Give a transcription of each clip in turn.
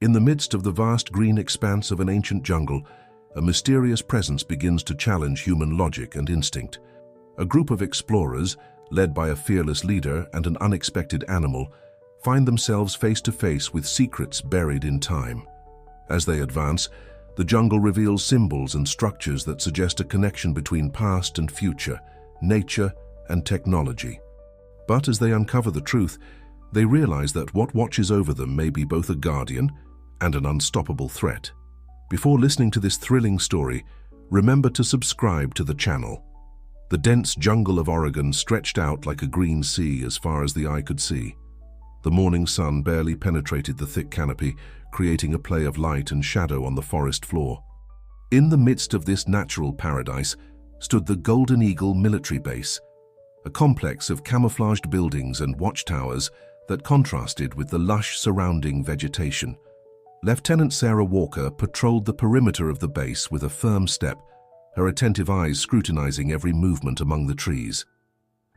In the midst of the vast green expanse of an ancient jungle, a mysterious presence begins to challenge human logic and instinct. A group of explorers, led by a fearless leader and an unexpected animal, find themselves face to face with secrets buried in time. As they advance, the jungle reveals symbols and structures that suggest a connection between past and future, nature and technology. But as they uncover the truth, they realize that what watches over them may be both a guardian and an unstoppable threat. Before listening to this thrilling story, remember to subscribe to the channel. The dense jungle of Oregon stretched out like a green sea as far as the eye could see. The morning sun barely penetrated the thick canopy, creating a play of light and shadow on the forest floor. In the midst of this natural paradise stood the Golden Eagle military base, a complex of camouflaged buildings and watchtowers that contrasted with the lush surrounding vegetation. Lieutenant Sarah Walker patrolled the perimeter of the base with a firm step, her attentive eyes scrutinizing every movement among the trees.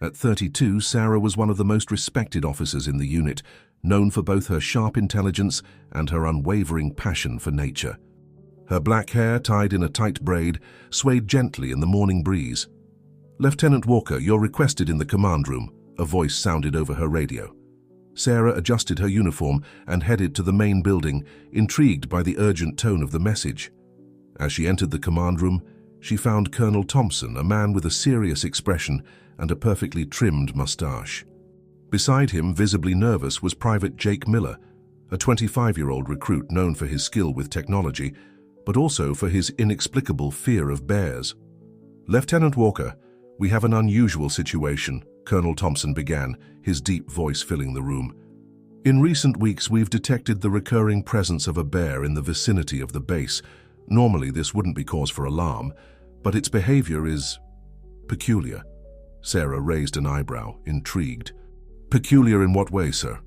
At 32, Sarah was one of the most respected officers in the unit, known for both her sharp intelligence and her unwavering passion for nature. Her black hair, tied in a tight braid, swayed gently in the morning breeze. "Lieutenant Walker, you're requested in the command room," a voice sounded over her radio. Sarah adjusted her uniform and headed to the main building, intrigued by the urgent tone of the message. As she entered the command room, she found Colonel Thompson, a man with a serious expression and a perfectly trimmed mustache. Beside him, visibly nervous, was Private Jake Miller, a 25-year-old recruit known for his skill with technology, but also for his inexplicable fear of bears. "Lieutenant Walker, we have an unusual situation," Colonel Thompson began, his deep voice filling the room. "In recent weeks, we've detected the recurring presence of a bear in the vicinity of the base. Normally, this wouldn't be cause for alarm, but its behavior is peculiar." Sarah raised an eyebrow, intrigued. "Peculiar in what way, sir?"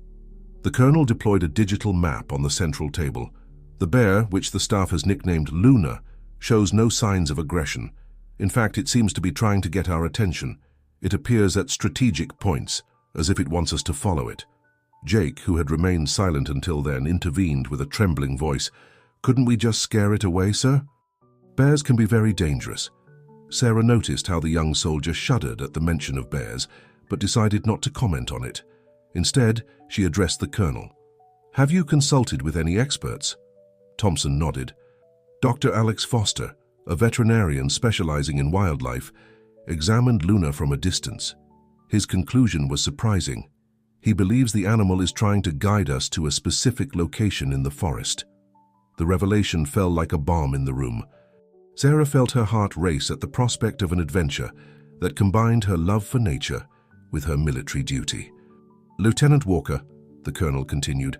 The colonel deployed a digital map on the central table. "The bear, which the staff has nicknamed Luna, shows no signs of aggression. In fact, it seems to be trying to get our attention. It appears at strategic points, as if it wants us to follow it." Jake, who had remained silent until then, intervened with a trembling voice. "Couldn't we just scare it away, sir?" "Bears can be very dangerous." Sarah noticed how the young soldier shuddered at the mention of bears, but decided not to comment on it. Instead, she addressed the colonel. "Have you consulted with any experts?" Thompson nodded. "Dr. Alex Foster, a veterinarian specializing in wildlife, examined Luna from a distance. His conclusion was surprising. He believes the animal is trying to guide us to a specific location in the forest." The revelation fell like a bomb in the room. Sarah felt her heart race at the prospect of an adventure that combined her love for nature with her military duty. "Lieutenant Walker," the colonel continued,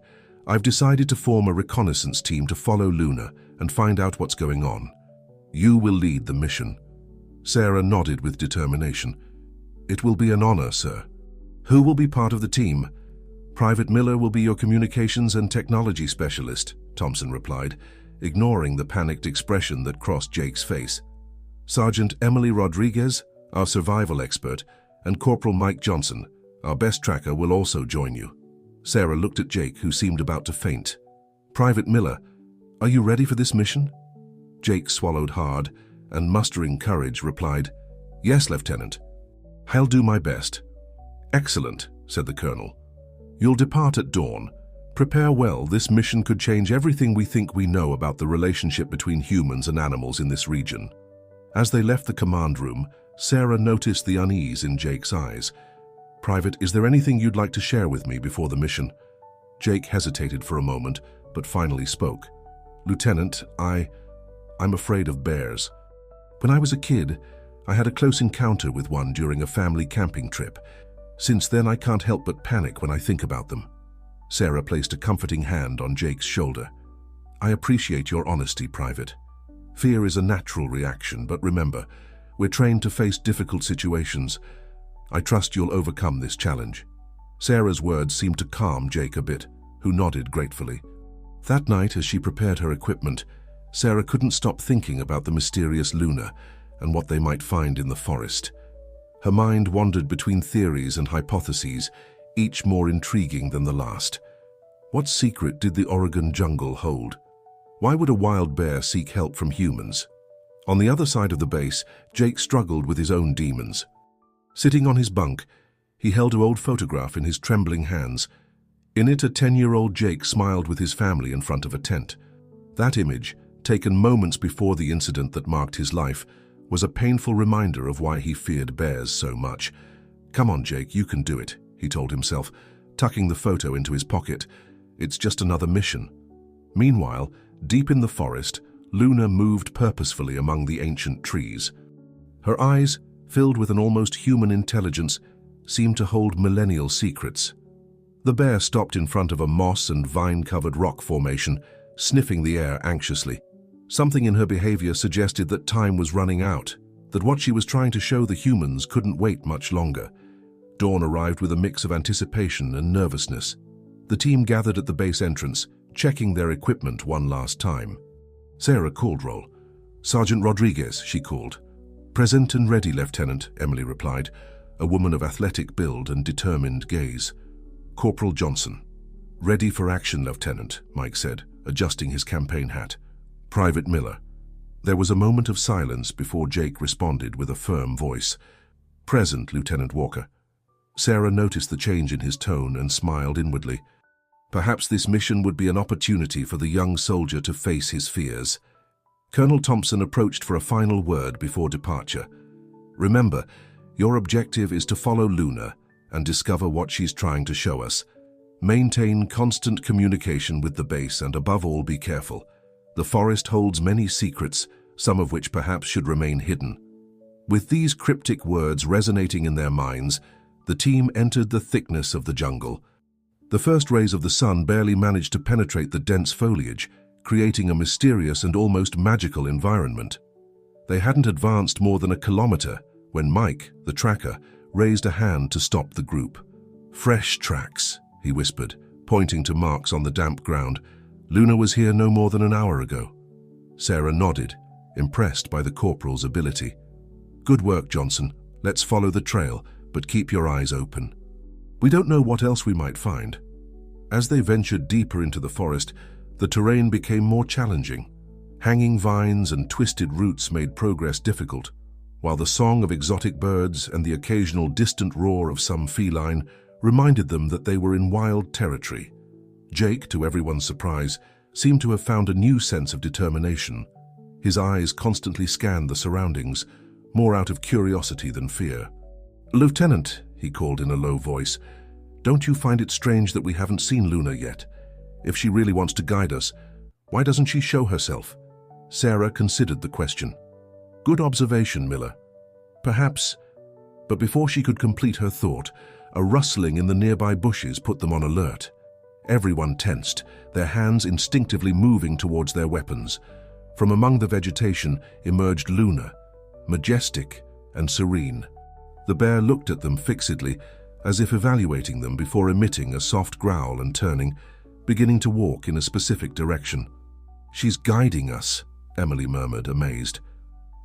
"I've decided to form a reconnaissance team to follow Luna and find out what's going on. You will lead the mission." Sarah nodded with determination. "It will be an honor, sir." "Who will be part of the team?" "Private Miller will be your communications and technology specialist," Thompson replied, ignoring the panicked expression that crossed Jake's face. "Sergeant Emily Rodriguez, our survival expert, and Corporal Mike Johnson, our best tracker, will also join you." Sarah looked at Jake, who seemed about to faint. "Private Miller, are you ready for this mission?" Jake swallowed hard and, mustering courage, replied, "Yes, Lieutenant. I'll do my best." "Excellent," said the colonel. "You'll depart at dawn. Prepare well. This mission could change everything we think we know about the relationship between humans and animals in this region." As they left the command room, Sarah noticed the unease in Jake's eyes. "Private, is there anything you'd like to share with me before the mission?" Jake hesitated for a moment, but finally spoke. "Lieutenant, I'm afraid of bears. When I was a kid, I had a close encounter with one during a family camping trip. Since then, I can't help but panic when I think about them." Sarah placed a comforting hand on Jake's shoulder. "I appreciate your honesty, Private. Fear is a natural reaction, but remember, we're trained to face difficult situations. I trust you'll overcome this challenge." Sarah's words seemed to calm Jake a bit, who nodded gratefully. That night, as she prepared her equipment, Sarah couldn't stop thinking about the mysterious Luna and what they might find in the forest. Her mind wandered between theories and hypotheses, each more intriguing than the last. What secret did the Oregon jungle hold? Why would a wild bear seek help from humans? On the other side of the base, Jake struggled with his own demons. Sitting on his bunk, he held an old photograph in his trembling hands. In it, a 10-year-old Jake smiled with his family in front of a tent. That image, taken moments before the incident that marked his life, was a painful reminder of why he feared bears so much. "Come on, Jake, you can do it," he told himself, tucking the photo into his pocket. "It's just another mission." Meanwhile, deep in the forest, Luna moved purposefully among the ancient trees. Her eyes, filled with an almost human intelligence, seemed to hold millennial secrets. The bear stopped in front of a moss and vine-covered rock formation, sniffing the air anxiously. Something in her behavior suggested that time was running out, that what she was trying to show the humans couldn't wait much longer. Dawn arrived with a mix of anticipation and nervousness. The team gathered at the base entrance, checking their equipment one last time. Sarah called roll. "Sergeant Rodriguez," she called. "Present and ready, Lieutenant," Emily replied, a woman of athletic build and determined gaze. "Corporal Johnson." "Ready for action, Lieutenant," Mike said, adjusting his campaign hat. "Private Miller." There was a moment of silence before Jake responded with a firm voice. "Present, Lieutenant Walker." Sarah noticed the change in his tone and smiled inwardly. Perhaps this mission would be an opportunity for the young soldier to face his fears. Colonel Thompson approached for a final word before departure. "Remember, your objective is to follow Luna and discover what she's trying to show us. Maintain constant communication with the base and above all be careful. The forest holds many secrets, some of which perhaps should remain hidden." With these cryptic words resonating in their minds, the team entered the thickness of the jungle. The first rays of the sun barely managed to penetrate the dense foliage, creating a mysterious and almost magical environment. They hadn't advanced more than a kilometer when Mike, the tracker, raised a hand to stop the group. "Fresh tracks," he whispered, pointing to marks on the damp ground. "Luna was here no more than an hour ago." Sarah nodded, impressed by the corporal's ability. "Good work, Johnson. Let's follow the trail, but keep your eyes open. We don't know what else we might find." As they ventured deeper into the forest, the terrain became more challenging. Hanging vines and twisted roots made progress difficult, while the song of exotic birds and the occasional distant roar of some feline reminded them that they were in wild territory. Jake, to everyone's surprise, seemed to have found a new sense of determination. His eyes constantly scanned the surroundings, more out of curiosity than fear. "Lieutenant," he called in a low voice, "don't you find it strange that we haven't seen Luna yet? If she really wants to guide us, why doesn't she show herself?" Sarah considered the question. "Good observation, Miller. Perhaps..." But before she could complete her thought, a rustling in the nearby bushes put them on alert. Everyone tensed, their hands instinctively moving towards their weapons. From among the vegetation emerged Luna, majestic and serene. The bear looked at them fixedly, as if evaluating them before emitting a soft growl and turning, beginning to walk in a specific direction. "She's guiding us," Emily murmured, amazed.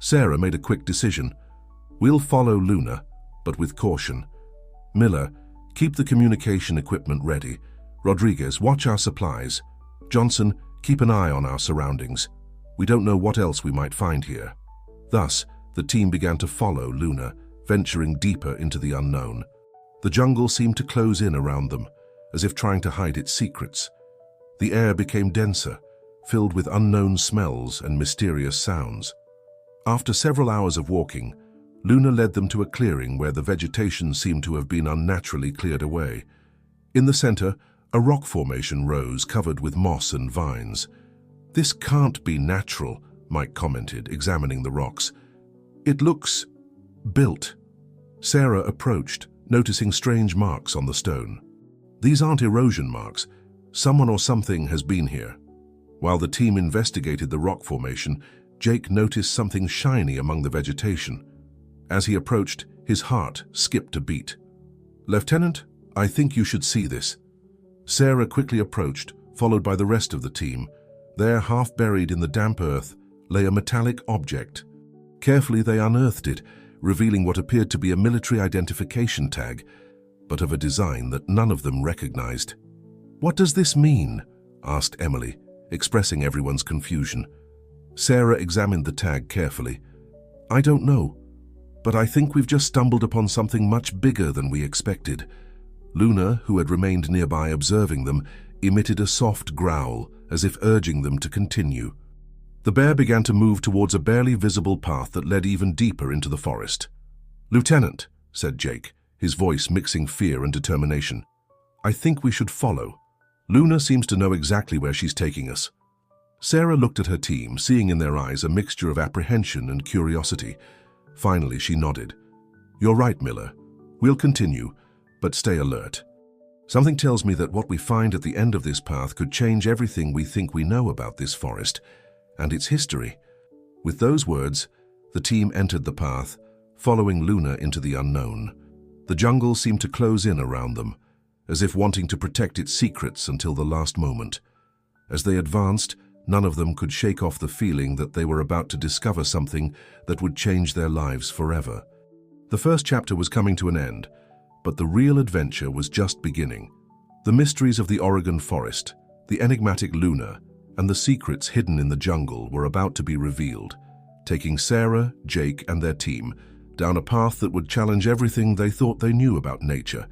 Sarah made a quick decision. "We'll follow Luna, but with caution. Miller, keep the communication equipment ready. Rodriguez, watch our supplies. Johnson, keep an eye on our surroundings. We don't know what else we might find here." Thus, the team began to follow Luna, venturing deeper into the unknown. The jungle seemed to close in around them, as if trying to hide its secrets. The air became denser, filled with unknown smells and mysterious sounds. After several hours of walking, Luna led them to a clearing where the vegetation seemed to have been unnaturally cleared away. In the center, a rock formation rose covered with moss and vines. "This can't be natural," Mike commented, examining the rocks. "It looks built." Sarah approached, noticing strange marks on the stone. "These aren't erosion marks. Someone or something has been here." While the team investigated the rock formation, Jake noticed something shiny among the vegetation. As he approached, his heart skipped a beat. "Lieutenant, I think you should see this." Sarah quickly approached, followed by the rest of the team. There, half buried in the damp earth, lay a metallic object. Carefully they unearthed it, revealing what appeared to be a military identification tag, but of a design that none of them recognized. "What does this mean?" asked Emily, expressing everyone's confusion. Sarah examined the tag carefully. "I don't know, but I think we've just stumbled upon something much bigger than we expected." Luna, who had remained nearby observing them, emitted a soft growl, as if urging them to continue. The bear began to move towards a barely visible path that led even deeper into the forest. "Lieutenant," said Jake, his voice mixing fear and determination, "I think we should follow. Luna seems to know exactly where she's taking us." Sarah looked at her team, seeing in their eyes a mixture of apprehension and curiosity. Finally, she nodded. "You're right, Miller. We'll continue, but stay alert. Something tells me that what we find at the end of this path could change everything we think we know about this forest and its history." With those words, the team entered the path, following Luna into the unknown. The jungle seemed to close in around them, as if wanting to protect its secrets until the last moment. As they advanced, none of them could shake off the feeling that they were about to discover something that would change their lives forever. The first chapter was coming to an end, but the real adventure was just beginning. The mysteries of the Oregon forest, the enigmatic Luna, and the secrets hidden in the jungle were about to be revealed, taking Sarah, Jake, and their team down a path that would challenge everything they thought they knew about nature,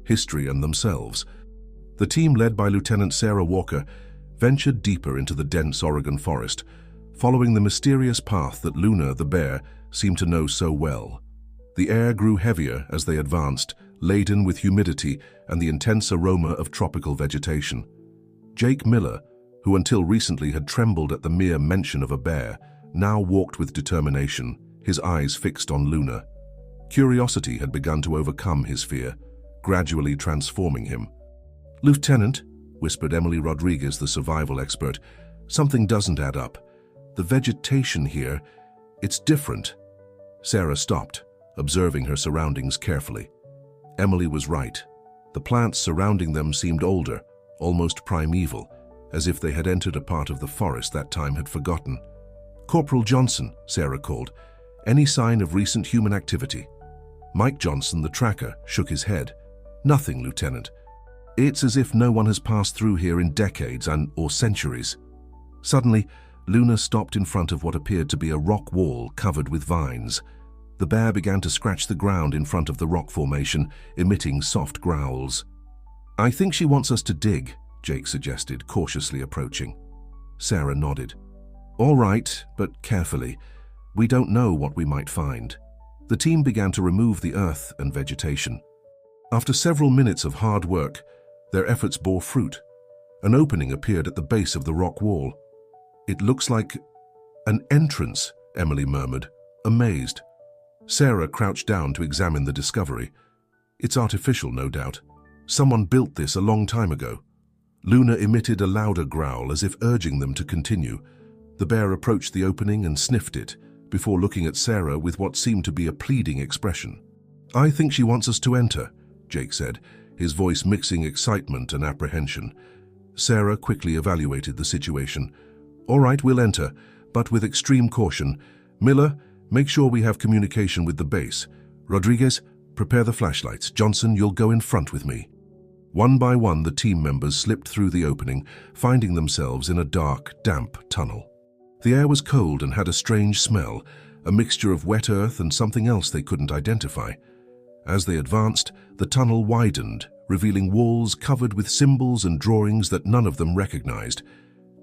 history, and themselves. The team, led by Lieutenant Sarah Walker, ventured deeper into the dense Oregon forest, following the mysterious path that Luna, the bear, seemed to know so well. The air grew heavier as they advanced, laden with humidity and the intense aroma of tropical vegetation. Jake Miller, who until recently had trembled at the mere mention of a bear, now walked with determination, his eyes fixed on Luna. Curiosity had begun to overcome his fear, gradually transforming him. "Lieutenant," whispered Emily Rodriguez, the survival expert, "something doesn't add up. The vegetation here, it's different." Sarah stopped, observing her surroundings carefully. Emily was right. The plants surrounding them seemed older, almost primeval, as if they had entered a part of the forest that time had forgotten. "Corporal Johnson," Sarah called, "any sign of recent human activity?" Mike Johnson, the tracker, shook his head. "Nothing, Lieutenant. It's as if no one has passed through here in decades or centuries." Suddenly, Luna stopped in front of what appeared to be a rock wall covered with vines. The bear began to scratch the ground in front of the rock formation, emitting soft growls. "I think she wants us to dig," Jake suggested, cautiously approaching. Sarah nodded. "All right, but carefully. We don't know what we might find." The team began to remove the earth and vegetation. After several minutes of hard work, their efforts bore fruit. An opening appeared at the base of the rock wall. "It looks like an entrance," Emily murmured, amazed. Sarah crouched down to examine the discovery. "It's artificial, no doubt. Someone built this a long time ago." Luna emitted a louder growl as if urging them to continue. The bear approached the opening and sniffed it, before looking at Sarah with what seemed to be a pleading expression. "I think she wants us to enter," Jake said, his voice mixing excitement and apprehension. Sarah quickly evaluated the situation. "All right, we'll enter, but with extreme caution. Miller, make sure we have communication with the base. Rodriguez, prepare the flashlights. Johnson, you'll go in front with me." One by one, the team members slipped through the opening, finding themselves in a dark, damp tunnel. The air was cold and had a strange smell, a mixture of wet earth and something else they couldn't identify. As they advanced, the tunnel widened, revealing walls covered with symbols and drawings that none of them recognized.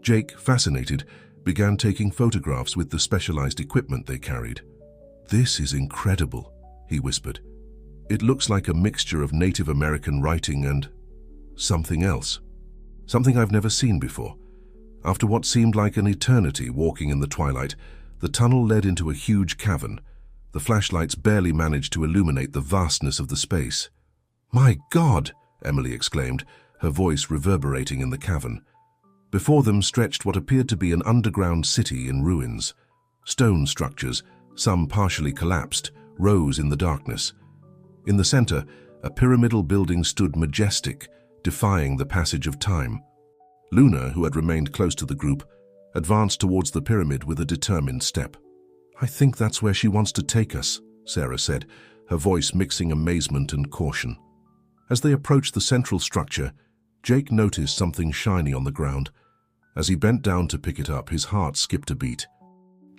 Jake, fascinated, began taking photographs with the specialized equipment they carried. "This is incredible," he whispered. "It looks like a mixture of Native American writing and something else. Something I've never seen before." After what seemed like an eternity walking in the twilight, the tunnel led into a huge cavern. The flashlights barely managed to illuminate the vastness of the space. "My God!" Emily exclaimed, her voice reverberating in the cavern. Before them stretched what appeared to be an underground city in ruins. Stone structures, some partially collapsed, rose in the darkness. In the center, a pyramidal building stood majestic, defying the passage of time. Luna, who had remained close to the group, advanced towards the pyramid with a determined step. "I think that's where she wants to take us," Sarah said, her voice mixing amazement and caution. As they approached the central structure, Jake noticed something shiny on the ground. As he bent down to pick it up, his heart skipped a beat.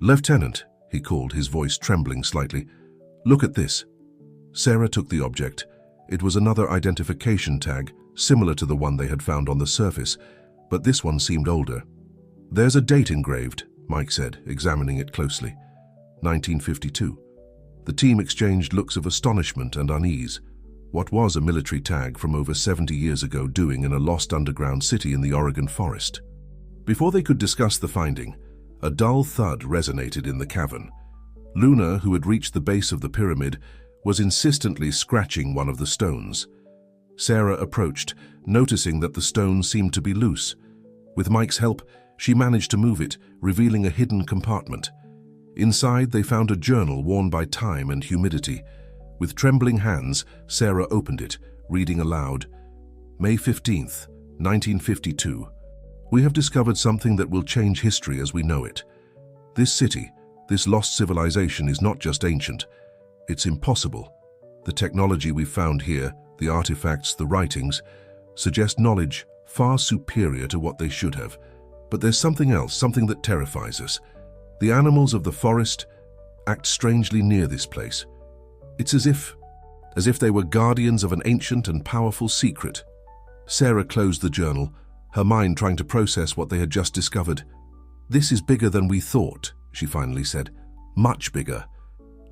"Lieutenant," he called, his voice trembling slightly. "Look at this." Sarah took the object. It was another identification tag, similar to the one they had found on the surface, but this one seemed older. "There's a date engraved," Mike said, examining it closely. 1952. The team exchanged looks of astonishment and unease. What was a military tag from over 70 years ago doing in a lost underground city in the Oregon forest? Before they could discuss the finding, a dull thud resonated in the cavern. Luna, who had reached the base of the pyramid, was insistently scratching one of the stones. Sarah approached, noticing that the stone seemed to be loose. With Mike's help, she managed to move it, revealing a hidden compartment. Inside, they found a journal worn by time and humidity. With trembling hands, Sarah opened it, reading aloud. "May 15th, 1952. We have discovered something that will change history as we know it. This city, this lost civilization, is not just ancient. It's impossible. The technology we've found here, the artifacts, the writings, suggest knowledge far superior to what they should have. But there's something else, something that terrifies us. The animals of the forest act strangely near this place. It's as if they were guardians of an ancient and powerful secret." Sarah closed the journal, her mind trying to process what they had just discovered. "This is bigger than we thought," she finally said. "Much bigger."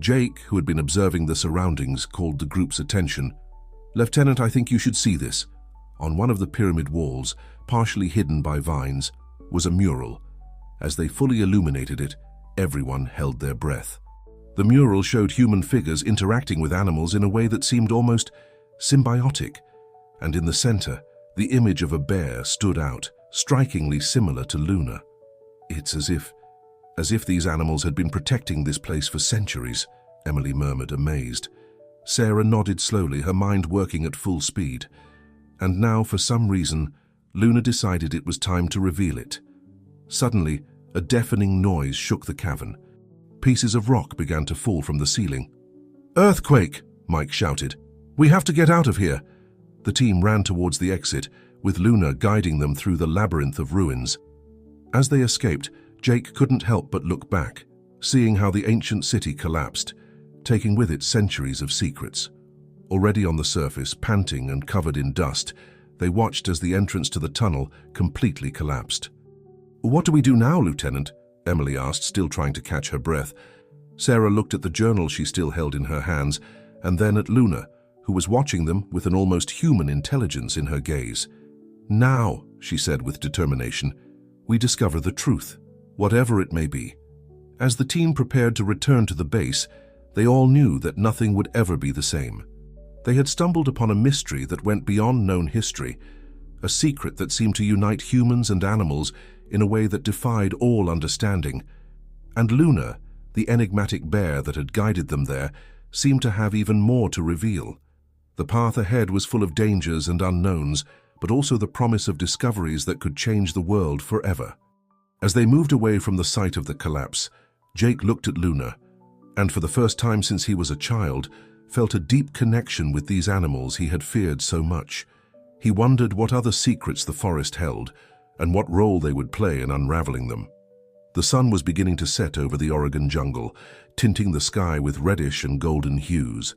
Jake, who had been observing the surroundings, called the group's attention. "Lieutenant, I think you should see this." On one of the pyramid walls, partially hidden by vines, was a mural. As they fully illuminated it, everyone held their breath. The mural showed human figures interacting with animals in a way that seemed almost symbiotic, and in the center, the image of a bear stood out, strikingly similar to Luna. "It's as if these animals had been protecting this place for centuries," Emily murmured, amazed. Sarah nodded slowly, her mind working at full speed. And now, for some reason, Luna decided it was time to reveal it. Suddenly, a deafening noise shook the cavern. Pieces of rock began to fall from the ceiling. "Earthquake!" Mike shouted. "We have to get out of here!" The team ran towards the exit, with Luna guiding them through the labyrinth of ruins. As they escaped, Jake couldn't help but look back, seeing how the ancient city collapsed, taking with it centuries of secrets. Already on the surface, panting and covered in dust, they watched as the entrance to the tunnel completely collapsed. "What do we do now, Lieutenant?" Emily asked, still trying to catch her breath. Sarah looked at the journal she still held in her hands, and then at Luna, who was watching them with an almost human intelligence in her gaze. "Now," she said with determination, "we discover the truth, whatever it may be." As the team prepared to return to the base, they all knew that nothing would ever be the same. They had stumbled upon a mystery that went beyond known history, a secret that seemed to unite humans and animals in a way that defied all understanding. And Luna, the enigmatic bear that had guided them there, seemed to have even more to reveal. The path ahead was full of dangers and unknowns, but also the promise of discoveries that could change the world forever. As they moved away from the site of the collapse, Jake looked at Luna, and for the first time since he was a child, felt a deep connection with these animals he had feared so much. He wondered what other secrets the forest held, and what role they would play in unraveling them. The sun was beginning to set over the Oregon jungle, tinting the sky with reddish and golden hues.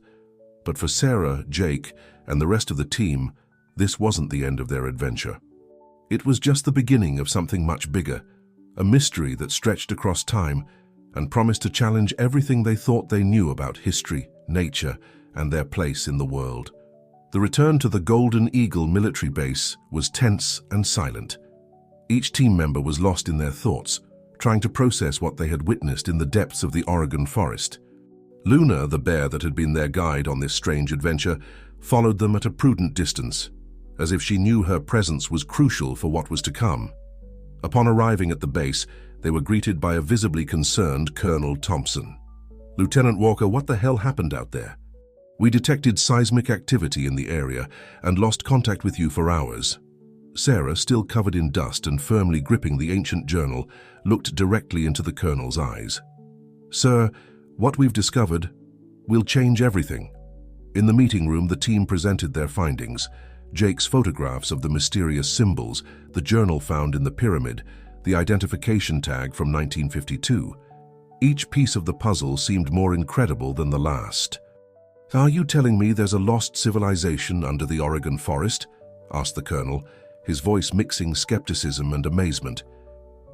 But for Sarah, Jake, and the rest of the team, this wasn't the end of their adventure. It was just the beginning of something much bigger, a mystery that stretched across time and promised to challenge everything they thought they knew about history, nature, and their place in the world. The return to the Golden Eagle military base was tense and silent. Each team member was lost in their thoughts, trying to process what they had witnessed in the depths of the Oregon forest. Luna, the bear that had been their guide on this strange adventure, followed them at a prudent distance, as if she knew her presence was crucial for what was to come. Upon arriving at the base, they were greeted by a visibly concerned Colonel Thompson. "Lieutenant Walker, what the hell happened out there? We detected seismic activity in the area and lost contact with you for hours." Sarah, still covered in dust and firmly gripping the ancient journal, looked directly into the colonel's eyes. "Sir, what we've discovered will change everything." In the meeting room, the team presented their findings. Jake's photographs of the mysterious symbols, the journal found in the pyramid, the identification tag from 1952. Each piece of the puzzle seemed more incredible than the last. "Are you telling me there's a lost civilization under the Oregon forest?" asked the colonel, his voice mixing skepticism and amazement.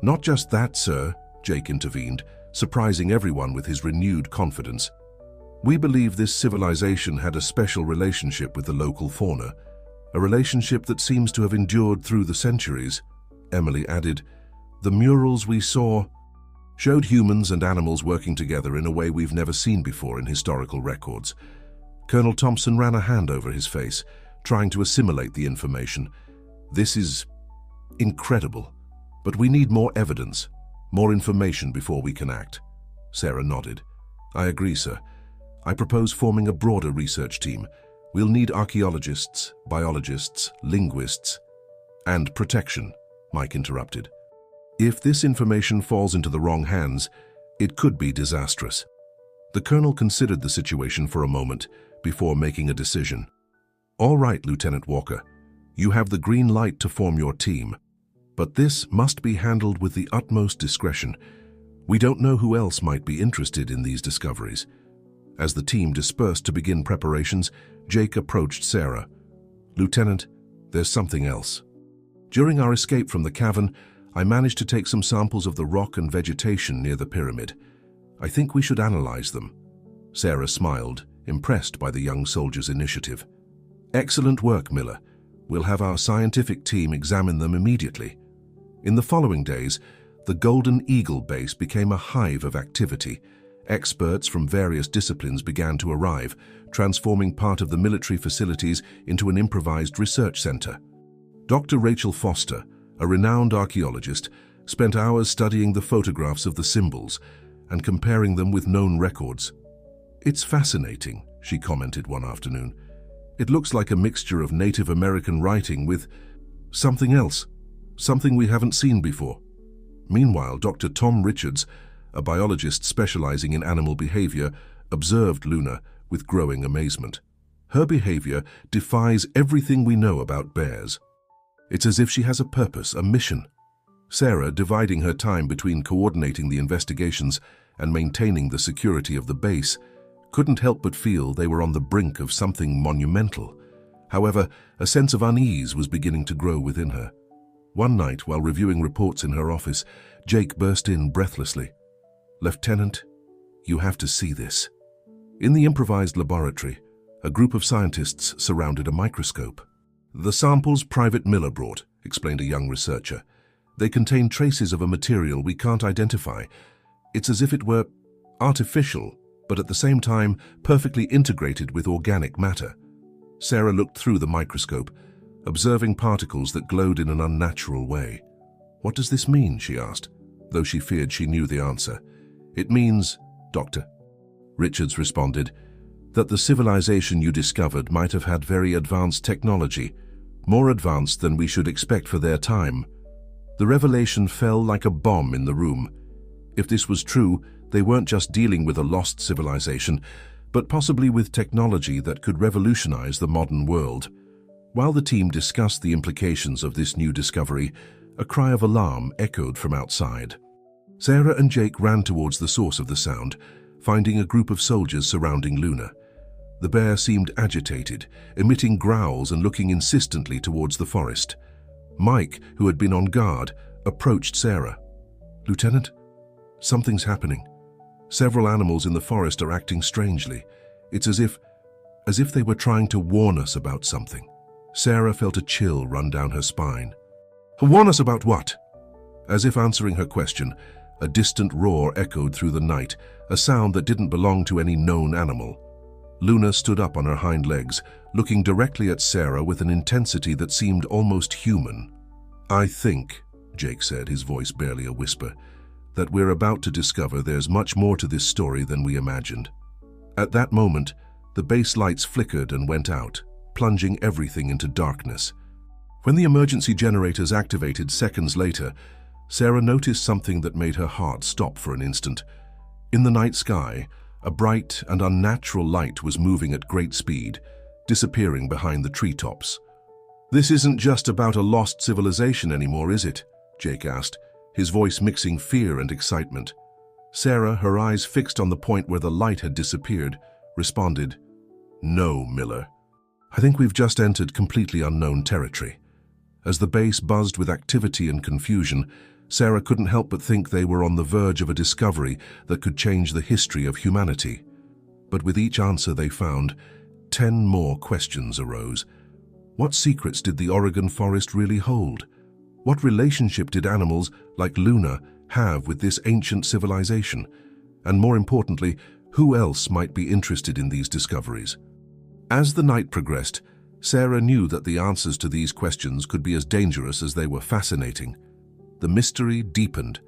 "Not just that, sir," Jake intervened, surprising everyone with his renewed confidence. "We believe this civilization had a special relationship with the local fauna, a relationship that seems to have endured through the centuries." Emily added, "The murals we saw showed humans and animals working together in a way we've never seen before in historical records." Colonel Thompson ran a hand over his face, trying to assimilate the information. "This is incredible, but we need more evidence, more information before we can act." Sarah nodded. "I agree, sir. I propose forming a broader research team. We'll need archaeologists, biologists, linguists, and protection," Mike interrupted. "If this information falls into the wrong hands, it could be disastrous." The colonel considered the situation for a moment before making a decision. "All right, Lieutenant Walker, you have the green light to form your team, but this must be handled with the utmost discretion. We don't know who else might be interested in these discoveries." As the team dispersed to begin preparations, Jake approached Sarah. "Lieutenant, there's something else. During our escape from the cavern, I managed to take some samples of the rock and vegetation near the pyramid. I think we should analyze them." Sarah smiled, impressed by the young soldier's initiative. "Excellent work, Miller. We'll have our scientific team examine them immediately." In the following days, the Golden Eagle base became a hive of activity. Experts from various disciplines began to arrive, transforming part of the military facilities into an improvised research center. Dr. Rachel Foster, a renowned archaeologist, spent hours studying the photographs of the symbols and comparing them with known records. "It's fascinating," she commented one afternoon. "It looks like a mixture of Native American writing with something else, something we haven't seen before." Meanwhile, Dr. Tom Richards, a biologist specializing in animal behavior, observed Luna with growing amazement. Her behavior defies everything we know about bears. It's as if she has a purpose, a mission. Sarah, dividing her time between coordinating the investigations and maintaining the security of the base, couldn't help but feel they were on the brink of something monumental. However, a sense of unease was beginning to grow within her. One night, while reviewing reports in her office, Jake burst in breathlessly. "Lieutenant, you have to see this." In the improvised laboratory, a group of scientists surrounded a microscope. "The samples Private Miller brought," explained a young researcher. "They contain traces of a material we can't identify. It's as if it were artificial, but at the same time perfectly integrated with organic matter." Sarah looked through the microscope, observing particles that glowed in an unnatural way. "What does this mean?" she asked, though she feared she knew the answer. "It means, Doctor," Richards responded, "that the civilization you discovered might have had very advanced technology, more advanced than we should expect for their time. The revelation fell like a bomb in the room. If this was true, they weren't just dealing with a lost civilization, but possibly with technology that could revolutionize the modern world." While the team discussed the implications of this new discovery, a cry of alarm echoed from outside. Sarah and Jake ran towards the source of the sound, finding a group of soldiers surrounding Luna. The bear seemed agitated, emitting growls and looking insistently towards the forest. Mike, who had been on guard, approached Sarah. "Lieutenant, something's happening. Several animals in the forest are acting strangely. It's as if they were trying to warn us about something." Sarah felt a chill run down her spine. "Warn us about what?" As if answering her question, a distant roar echoed through the night, a sound that didn't belong to any known animal. Luna stood up on her hind legs, looking directly at Sarah with an intensity that seemed almost human. "I think," Jake said, his voice barely a whisper, "that we're about to discover there's much more to this story than we imagined." At that moment, the base lights flickered and went out, plunging everything into darkness. When the emergency generators activated seconds later, Sarah noticed something that made her heart stop for an instant. In the night sky, a bright and unnatural light was moving at great speed, disappearing behind the treetops. "This isn't just about a lost civilization anymore, is it?" Jake asked, his voice mixing fear and excitement. Sarah, her eyes fixed on the point where the light had disappeared, responded, "No, Miller. I think we've just entered completely unknown territory." As the base buzzed with activity and confusion, Sarah couldn't help but think they were on the verge of a discovery that could change the history of humanity. But with each answer they found, 10 more questions arose. What secrets did the Oregon forest really hold? What relationship did animals like Luna have with this ancient civilization? And more importantly, who else might be interested in these discoveries? As the night progressed, Sarah knew that the answers to these questions could be as dangerous as they were fascinating. The mystery deepened,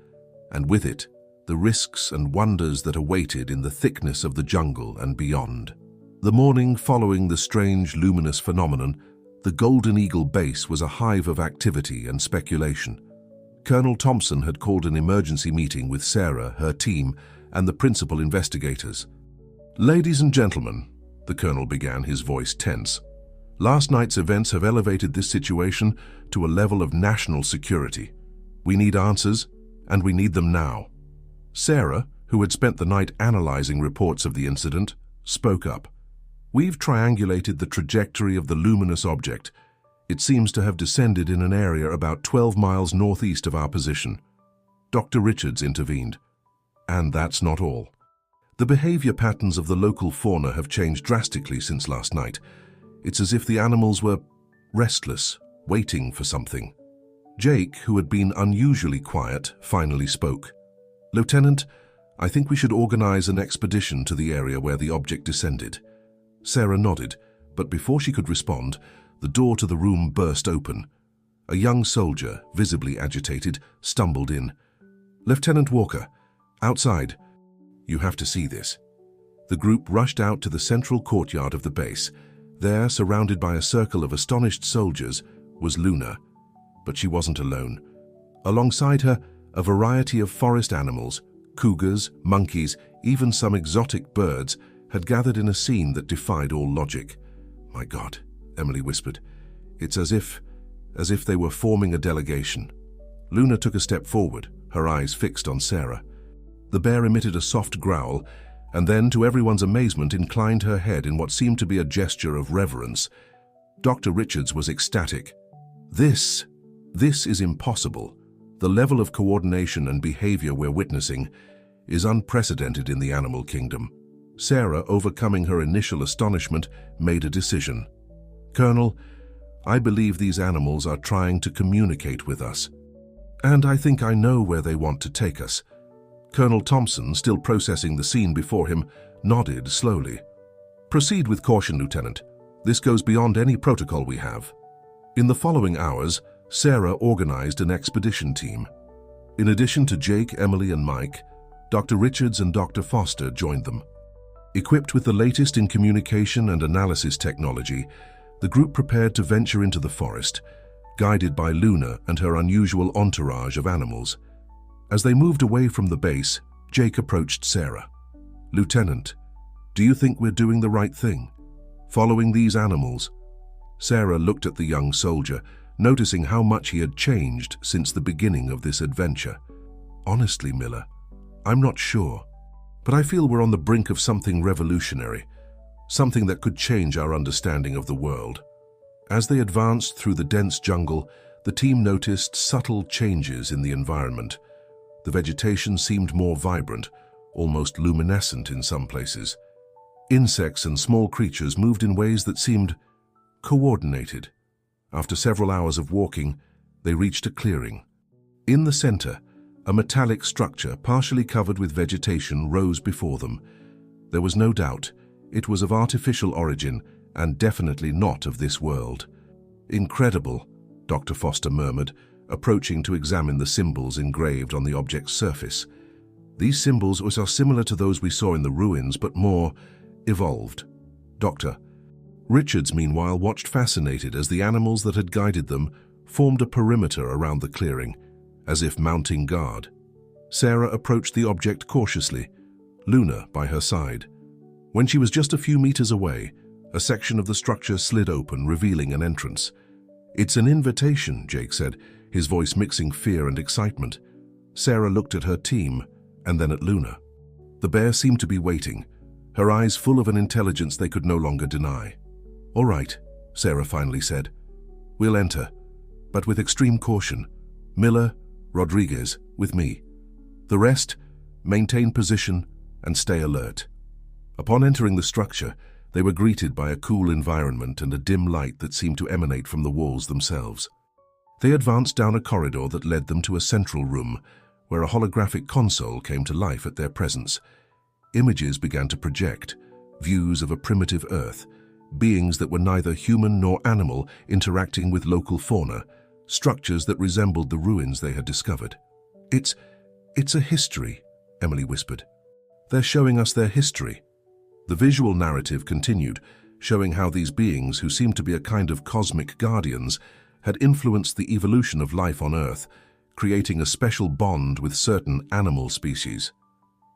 and with it, the risks and wonders that awaited in the thickness of the jungle and beyond. The morning following the strange luminous phenomenon, the Golden Eagle base was a hive of activity and speculation. Colonel Thompson had called an emergency meeting with Sarah, her team, and the principal investigators. "Ladies and gentlemen," the colonel began, his voice tense, "last night's events have elevated this situation to a level of national security. We need answers, and we need them now." Sarah, who had spent the night analyzing reports of the incident, spoke up. "We've triangulated the trajectory of the luminous object. It seems to have descended in an area about 12 miles northeast of our position." Dr. Richards intervened. "And that's not all. The behavior patterns of the local fauna have changed drastically since last night. It's as if the animals were restless, waiting for something." Jake, who had been unusually quiet, finally spoke. "Lieutenant, I think we should organize an expedition to the area where the object descended." Sarah nodded, but before she could respond, the door to the room burst open. A young soldier, visibly agitated, stumbled in. "Lieutenant Walker, outside. You have to see this." The group rushed out to the central courtyard of the base. There, surrounded by a circle of astonished soldiers, was Luna. But she wasn't alone. Alongside her, a variety of forest animals, cougars, monkeys, even some exotic birds, had gathered in a scene that defied all logic. "My God," Emily whispered. "It's as if they were forming a delegation." Luna took a step forward, her eyes fixed on Sarah. The bear emitted a soft growl, and then, to everyone's amazement, inclined her head in what seemed to be a gesture of reverence. Dr. Richards was ecstatic. This is impossible. The level of coordination and behavior we're witnessing is unprecedented in the animal kingdom." Sarah, overcoming her initial astonishment, made a decision. "Colonel, I believe these animals are trying to communicate with us. And I think I know where they want to take us." Colonel Thompson, still processing the scene before him, nodded slowly. "Proceed with caution, Lieutenant. This goes beyond any protocol we have." In the following hours, Sarah organized an expedition team. In addition to Jake, Emily, and Mike, Dr. Richards and Dr. Foster joined them. Equipped with the latest in communication and analysis technology, the group prepared to venture into the forest, guided by Luna and her unusual entourage of animals. As they moved away from the base, Jake approached Sarah. "Lieutenant, do you think we're doing the right thing? Following these animals?" Sarah looked at the young soldier, noticing how much he had changed since the beginning of this adventure. "Honestly, Miller, I'm not sure, but I feel we're on the brink of something revolutionary, something that could change our understanding of the world." As they advanced through the dense jungle, the team noticed subtle changes in the environment. The vegetation seemed more vibrant, almost luminescent in some places. Insects and small creatures moved in ways that seemed coordinated. After several hours of walking, they reached a clearing. In the center, a metallic structure partially covered with vegetation rose before them. There was no doubt it was of artificial origin and definitely not of this world. "Incredible," Dr. Foster murmured, approaching to examine the symbols engraved on the object's surface. "These symbols are similar to those we saw in the ruins, but more evolved." Dr. Richards, meanwhile, watched fascinated as the animals that had guided them formed a perimeter around the clearing, as if mounting guard. Sarah approached the object cautiously, Luna by her side. When she was just a few meters away, a section of the structure slid open, revealing an entrance. "It's an invitation," Jake said, his voice mixing fear and excitement. Sarah looked at her team and then at Luna. The bear seemed to be waiting, her eyes full of an intelligence they could no longer deny. "All right," Sarah finally said. "We'll enter, but with extreme caution. Miller, Rodriguez, with me. The rest, maintain position and stay alert." Upon entering the structure, they were greeted by a cool environment and a dim light that seemed to emanate from the walls themselves. They advanced down a corridor that led them to a central room, where a holographic console came to life at their presence. Images began to project, views of a primitive Earth, beings that were neither human nor animal interacting with local fauna, structures that resembled the ruins they had discovered. It's a history," Emily whispered. "They're showing us their history." The visual narrative continued, showing how these beings, who seemed to be a kind of cosmic guardians, had influenced the evolution of life on Earth, creating a special bond with certain animal species.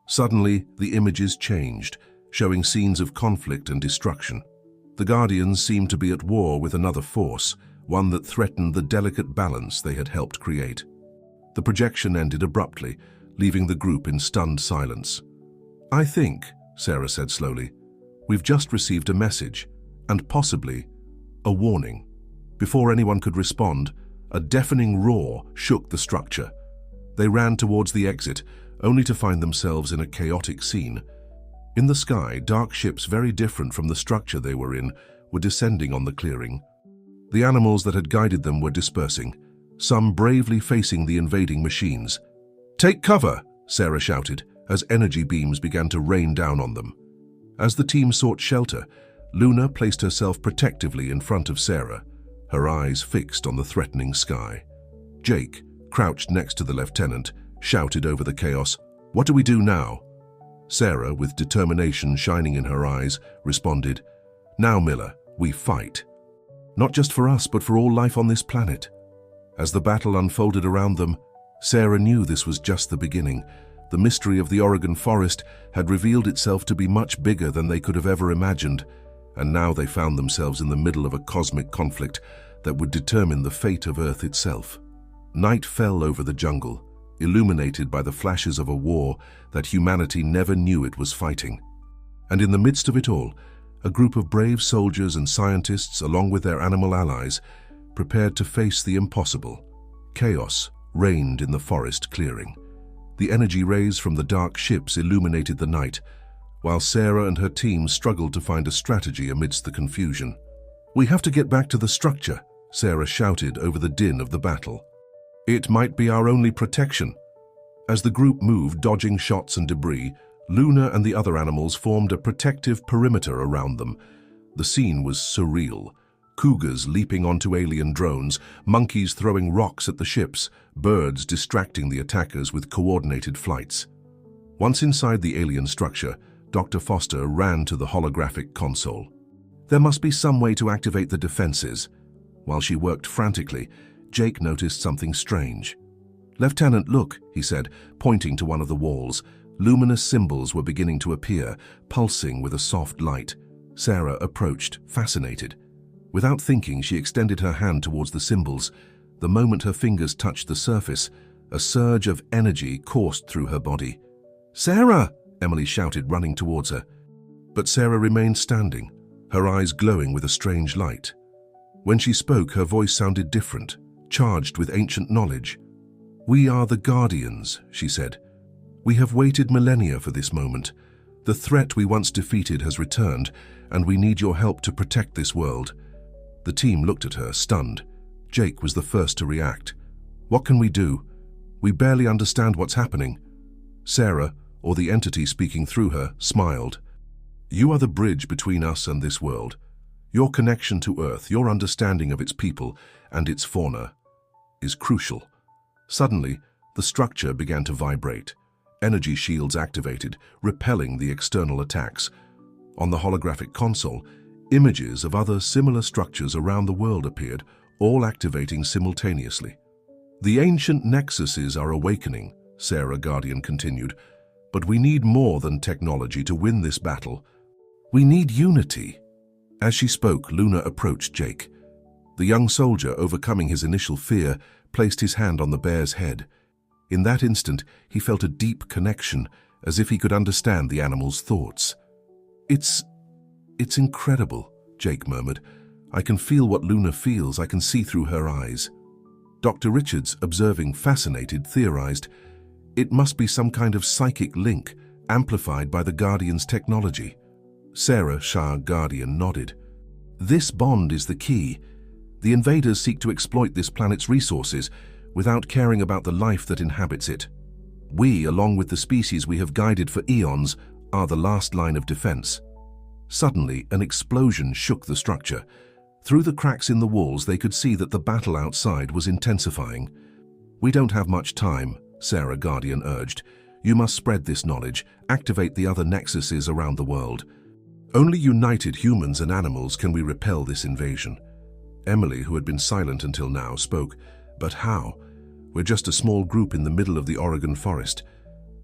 Suddenly, the images changed, showing scenes of conflict and destruction. The Guardians seemed to be at war with another force, one that threatened the delicate balance they had helped create. The projection ended abruptly, leaving the group in stunned silence. "I think," Sarah said slowly, "we've just received a message, and possibly a warning." Before anyone could respond, a deafening roar shook the structure. They ran towards the exit, only to find themselves in a chaotic scene. In the sky, dark ships very different from the structure they were in were descending on the clearing. The animals that had guided them were dispersing, some bravely facing the invading machines. "Take cover!" Sarah shouted, as energy beams began to rain down on them. As the team sought shelter, Luna placed herself protectively in front of Sarah, her eyes fixed on the threatening sky. Jake, crouched next to the lieutenant, shouted over the chaos, "What do we do now?" Sarah, with determination shining in her eyes, responded, "Now, Miller, we fight. Not just for us, but for all life on this planet." As the battle unfolded around them, Sarah knew this was just the beginning. The mystery of the Oregon forest had revealed itself to be much bigger than they could have ever imagined, and now they found themselves in the middle of a cosmic conflict that would determine the fate of Earth itself. Night fell over the jungle, illuminated by the flashes of a war that humanity never knew it was fighting. And in the midst of it all, a group of brave soldiers and scientists, along with their animal allies, prepared to face the impossible. Chaos reigned in the forest clearing. The energy rays from the dark ships illuminated the night, while Sarah and her team struggled to find a strategy amidst the confusion. "We have to get back to the structure," Sarah shouted over the din of the battle. "It might be our only protection." As the group moved, dodging shots and debris, Luna and the other animals formed a protective perimeter around them. The scene was surreal. Cougars leaping onto alien drones, monkeys throwing rocks at the ships, birds distracting the attackers with coordinated flights. Once inside the alien structure, Dr. Foster ran to the holographic console. There must be some way to activate the defenses. While she worked frantically, Jake noticed something strange. "Lieutenant, look," he said, pointing to one of the walls. Luminous symbols were beginning to appear, pulsing with a soft light. Sarah approached, fascinated. Without thinking, she extended her hand towards the symbols. The moment her fingers touched the surface, a surge of energy coursed through her body. "Sarah!" Emily shouted, running towards her. But Sarah remained standing, her eyes glowing with a strange light. When she spoke, her voice sounded different, charged with ancient knowledge. "We are the Guardians," she said. "We have waited millennia for this moment. The threat we once defeated has returned, and we need your help to protect this world." The team looked at her, stunned. Jake was the first to react. "What can we do? We barely understand what's happening." Sarah, or the entity speaking through her, smiled. "You are the bridge between us and this world. Your connection to Earth, your understanding of its people and its fauna, is crucial." Suddenly, the structure began to vibrate. Energy shields activated, repelling the external attacks. On the holographic console, images of other similar structures around the world appeared, all activating simultaneously. "The ancient nexuses are awakening," Sarah Guardian continued, "but we need more than technology to win this battle. We need unity." As she spoke, Luna approached Jake. The young soldier, overcoming his initial fear, placed his hand on the bear's head. In that instant, he felt a deep connection, as if he could understand the animal's thoughts. It's incredible," Jake murmured. "I can feel what Luna feels. I can see through her eyes." Dr. Richards, observing, fascinated, theorized, "It must be some kind of psychic link, amplified by the Guardian's technology." Sarah, Shah Guardian, nodded. "This bond is the key. The invaders seek to exploit this planet's resources without caring about the life that inhabits it. We, along with the species we have guided for eons, are the last line of defense." Suddenly, an explosion shook the structure. Through the cracks in the walls, they could see that the battle outside was intensifying. "We don't have much time," Sarah Guardian urged. "You must spread this knowledge, activate the other nexuses around the world. Only united humans and animals can we repel this invasion." Emily, who had been silent until now, spoke. "But how? We're just a small group in the middle of the Oregon forest."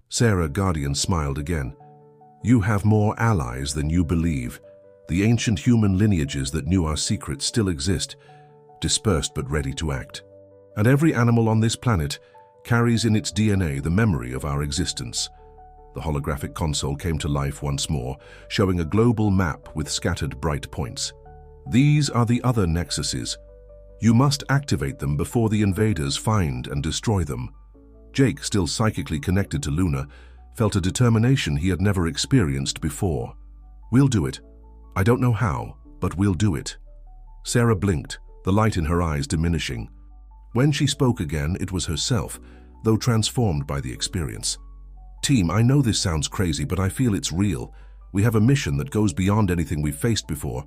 Sarah Guardian smiled again. "You have more allies than you believe. The ancient human lineages that knew our secrets still exist, dispersed but ready to act. And every animal on this planet carries in its DNA the memory of our existence." The holographic console came to life once more, showing a global map with scattered bright points. "These are the other nexuses. You must activate them before the invaders find and destroy them." Jake, still psychically connected to Luna, felt a determination he had never experienced before. "We'll do it. I don't know how, but we'll do it." Sarah blinked, the light in her eyes diminishing. When she spoke again, it was herself, though transformed by the experience. "Team, I know this sounds crazy, but I feel it's real. We have a mission that goes beyond anything we've faced before."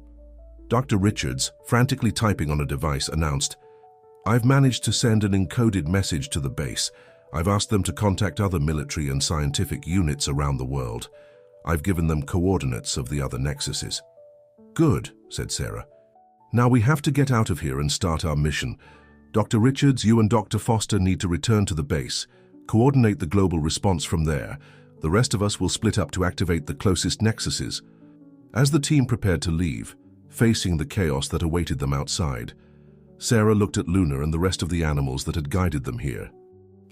Dr. Richards, frantically typing on a device, announced, "I've managed to send an encoded message to the base. I've asked them to contact other military and scientific units around the world. I've given them coordinates of the other nexuses." "Good," said Sarah. "Now we have to get out of here and start our mission. Dr. Richards, you and Dr. Foster need to return to the base. Coordinate the global response from there. The rest of us will split up to activate the closest nexuses." As the team prepared to leave, facing the chaos that awaited them outside, Sarah looked at Luna and the rest of the animals that had guided them here.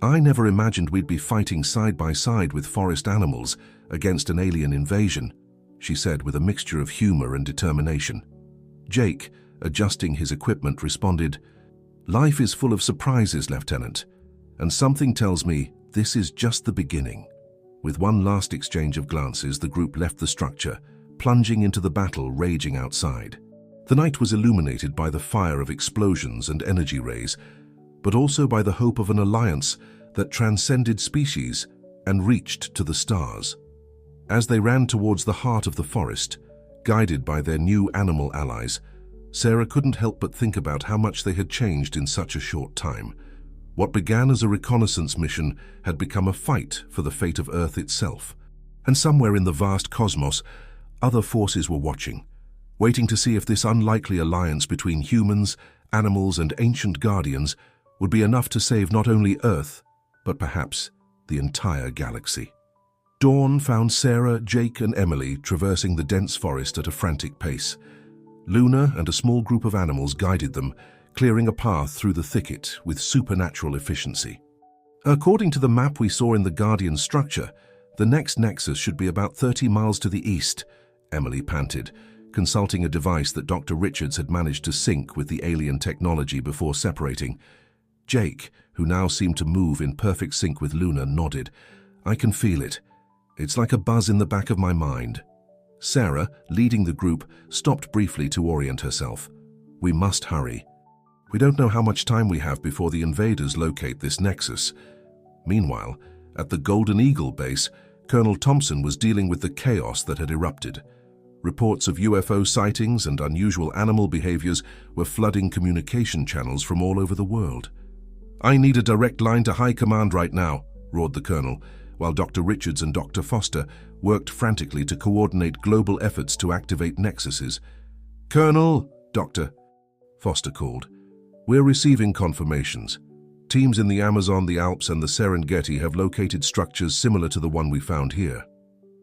"I never imagined we'd be fighting side by side with forest animals against an alien invasion," she said with a mixture of humor and determination. Jake, adjusting his equipment, responded, "Life is full of surprises, Lieutenant, and something tells me this is just the beginning." With one last exchange of glances, the group left the structure, plunging into the battle raging outside. The night was illuminated by the fire of explosions and energy rays, but also by the hope of an alliance that transcended species and reached to the stars. As they ran towards the heart of the forest, guided by their new animal allies, Sarah couldn't help but think about how much they had changed in such a short time. What began as a reconnaissance mission had become a fight for the fate of Earth itself. And somewhere in the vast cosmos, other forces were watching, waiting to see if this unlikely alliance between humans, animals, and ancient guardians would be enough to save not only Earth, but perhaps the entire galaxy. Dawn found Sarah, Jake, and Emily traversing the dense forest at a frantic pace. Luna and a small group of animals guided them, clearing a path through the thicket with supernatural efficiency. "According to the map we saw in the Guardian structure, the next nexus should be about 30 miles to the east," Emily panted, consulting a device that Dr. Richards had managed to sync with the alien technology before separating. Jake, who now seemed to move in perfect sync with Luna, nodded. "I can feel it. It's like a buzz in the back of my mind." Sarah, leading the group, stopped briefly to orient herself. "We must hurry. We don't know how much time we have before the invaders locate this nexus." Meanwhile, at the Golden Eagle base, Colonel Thompson was dealing with the chaos that had erupted. Reports of UFO sightings and unusual animal behaviors were flooding communication channels from all over the world. "I need a direct line to High Command right now," roared the colonel, while Dr. Richards and Dr. Foster worked frantically to coordinate global efforts to activate nexuses. "Colonel," Dr. Foster called, "we're receiving confirmations. Teams in the Amazon, the Alps, and the Serengeti have located structures similar to the one we found here."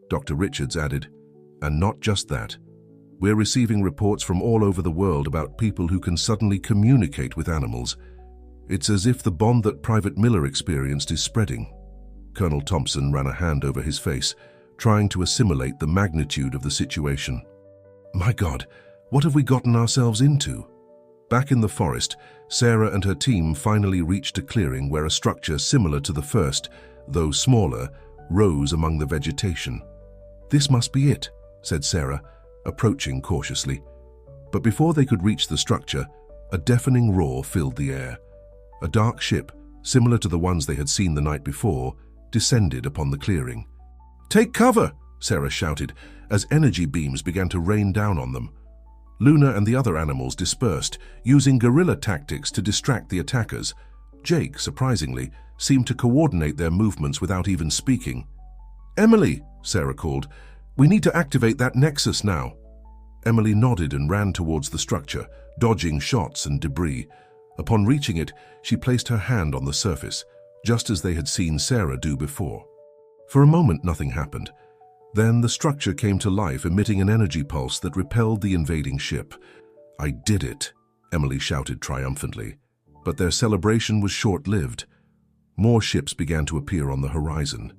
Dr. Richards added, "And not just that. We're receiving reports from all over the world about people who can suddenly communicate with animals. It's as if the bond that Private Miller experienced is spreading." Colonel Thompson ran a hand over his face, trying to assimilate the magnitude of the situation. "My God, what have we gotten ourselves into?" Back in the forest, Sarah and her team finally reached a clearing where a structure similar to the first, though smaller, rose among the vegetation. "This must be it," said Sarah, approaching cautiously. But before they could reach the structure, a deafening roar filled the air. A dark ship, similar to the ones they had seen the night before, descended upon the clearing. "Take cover!" Sarah shouted, as energy beams began to rain down on them. Luna and the other animals dispersed, using guerrilla tactics to distract the attackers. Jake, surprisingly, seemed to coordinate their movements without even speaking. "Emily," Sarah called, "we need to activate that nexus now." Emily nodded and ran towards the structure, dodging shots and debris. Upon reaching it, she placed her hand on the surface, just as they had seen Sarah do before. For a moment, nothing happened. Then the structure came to life, emitting an energy pulse that repelled the invading ship. "I did it," Emily shouted triumphantly. But their celebration was short-lived. More ships began to appear on the horizon.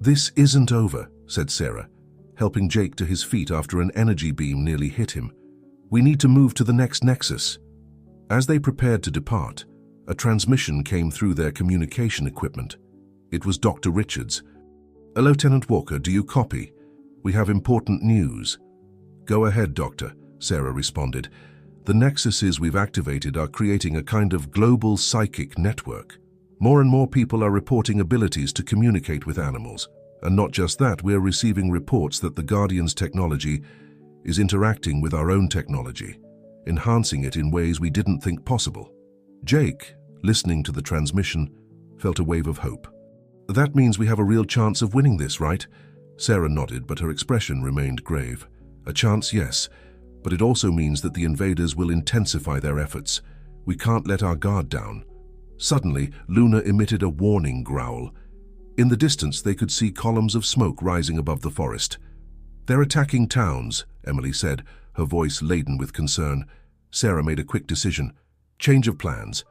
"This isn't over," said Sarah, helping Jake to his feet after an energy beam nearly hit him. "We need to move to the next nexus." As they prepared to depart, a transmission came through their communication equipment. It was Dr. Richards. "Lieutenant Walker, do you copy? We have important news." "Go ahead, Doctor," Sarah responded. "The nexuses we've activated are creating a kind of global psychic network. More and more people are reporting abilities to communicate with animals. And not just that, we're receiving reports that the Guardian's technology is interacting with our own technology, enhancing it in ways we didn't think possible." Jake, listening to the transmission, felt a wave of hope. "That means we have a real chance of winning this, right?" Sarah nodded, but her expression remained grave. "A chance, yes, but it also means that the invaders will intensify their efforts. We can't let our guard down." Suddenly, Luna emitted a warning growl. In the distance, they could see columns of smoke rising above the forest. "They're attacking towns," Emily said, her voice laden with concern. Sarah made a quick decision. "Change of plans.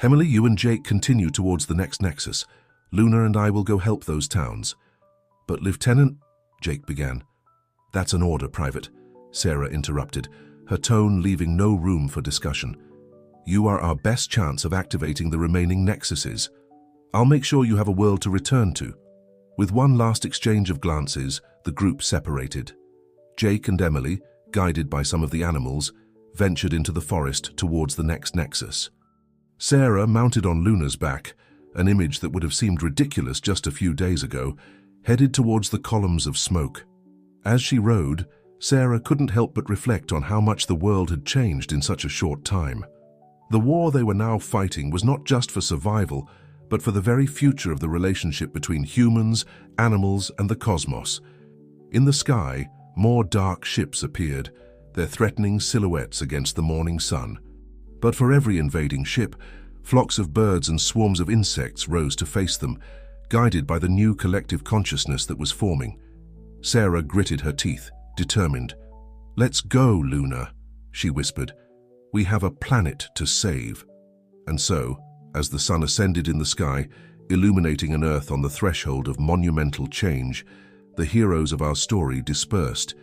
Emily, you and Jake continue towards the next nexus. Luna and I will go help those towns." "But Lieutenant," Jake began. "That's an order, Private," Sarah interrupted, her tone leaving no room for discussion. "You are our best chance of activating the remaining nexuses. I'll make sure you have a world to return to." With one last exchange of glances, the group separated. Jake and Emily, guided by some of the animals, ventured into the forest towards the next nexus. Sarah, mounted on Luna's back, an image that would have seemed ridiculous just a few days ago, headed towards the columns of smoke. As she rode, Sarah couldn't help but reflect on how much the world had changed in such a short time. The war they were now fighting was not just for survival, but for the very future of the relationship between humans, animals, and the cosmos. In the sky, more dark ships appeared, their threatening silhouettes against the morning sun. But for every invading ship, flocks of birds and swarms of insects rose to face them, guided by the new collective consciousness that was forming. Sarah gritted her teeth, determined. "Let's go, Luna," she whispered. "We have a planet to save." And so, as the sun ascended in the sky, illuminating an Earth on the threshold of monumental change, the heroes of our story dispersed,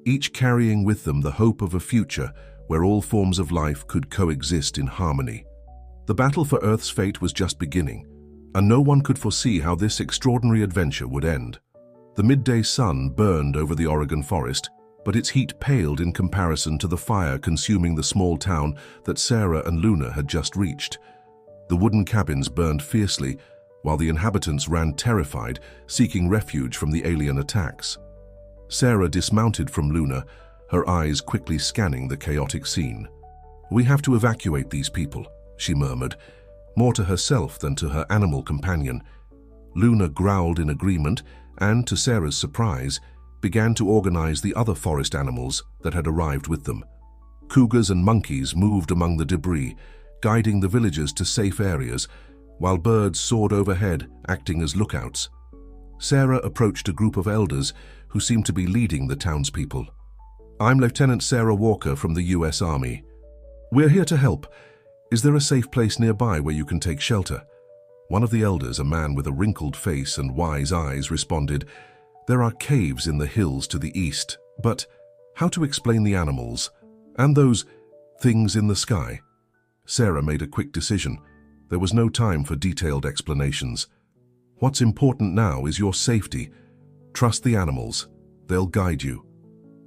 each carrying with them the hope of a future where all forms of life could coexist in harmony. The battle for Earth's fate was just beginning, and no one could foresee how this extraordinary adventure would end. The midday sun burned over the Oregon forest, but its heat paled in comparison to the fire consuming the small town that Sarah and Luna had just reached. The wooden cabins burned fiercely, while the inhabitants ran terrified, seeking refuge from the alien attacks. Sarah dismounted from Luna, her eyes quickly scanning the chaotic scene. "We have to evacuate these people," she murmured, more to herself than to her animal companion. Luna growled in agreement and, to Sarah's surprise, began to organize the other forest animals that had arrived with them. Cougars and monkeys moved among the debris, guiding the villagers to safe areas, while birds soared overhead, acting as lookouts. Sarah approached a group of elders who seemed to be leading the townspeople. I'm Lieutenant Sarah Walker from the US Army. We're here to help. Is there a safe place nearby where you can take shelter? One of the elders, a man with a wrinkled face and wise eyes, responded, There are caves in the hills to the east, but how to explain the animals and those things in the sky? Sarah made a quick decision. There was no time for detailed explanations. What's important now is your safety. Trust the animals. They'll guide you.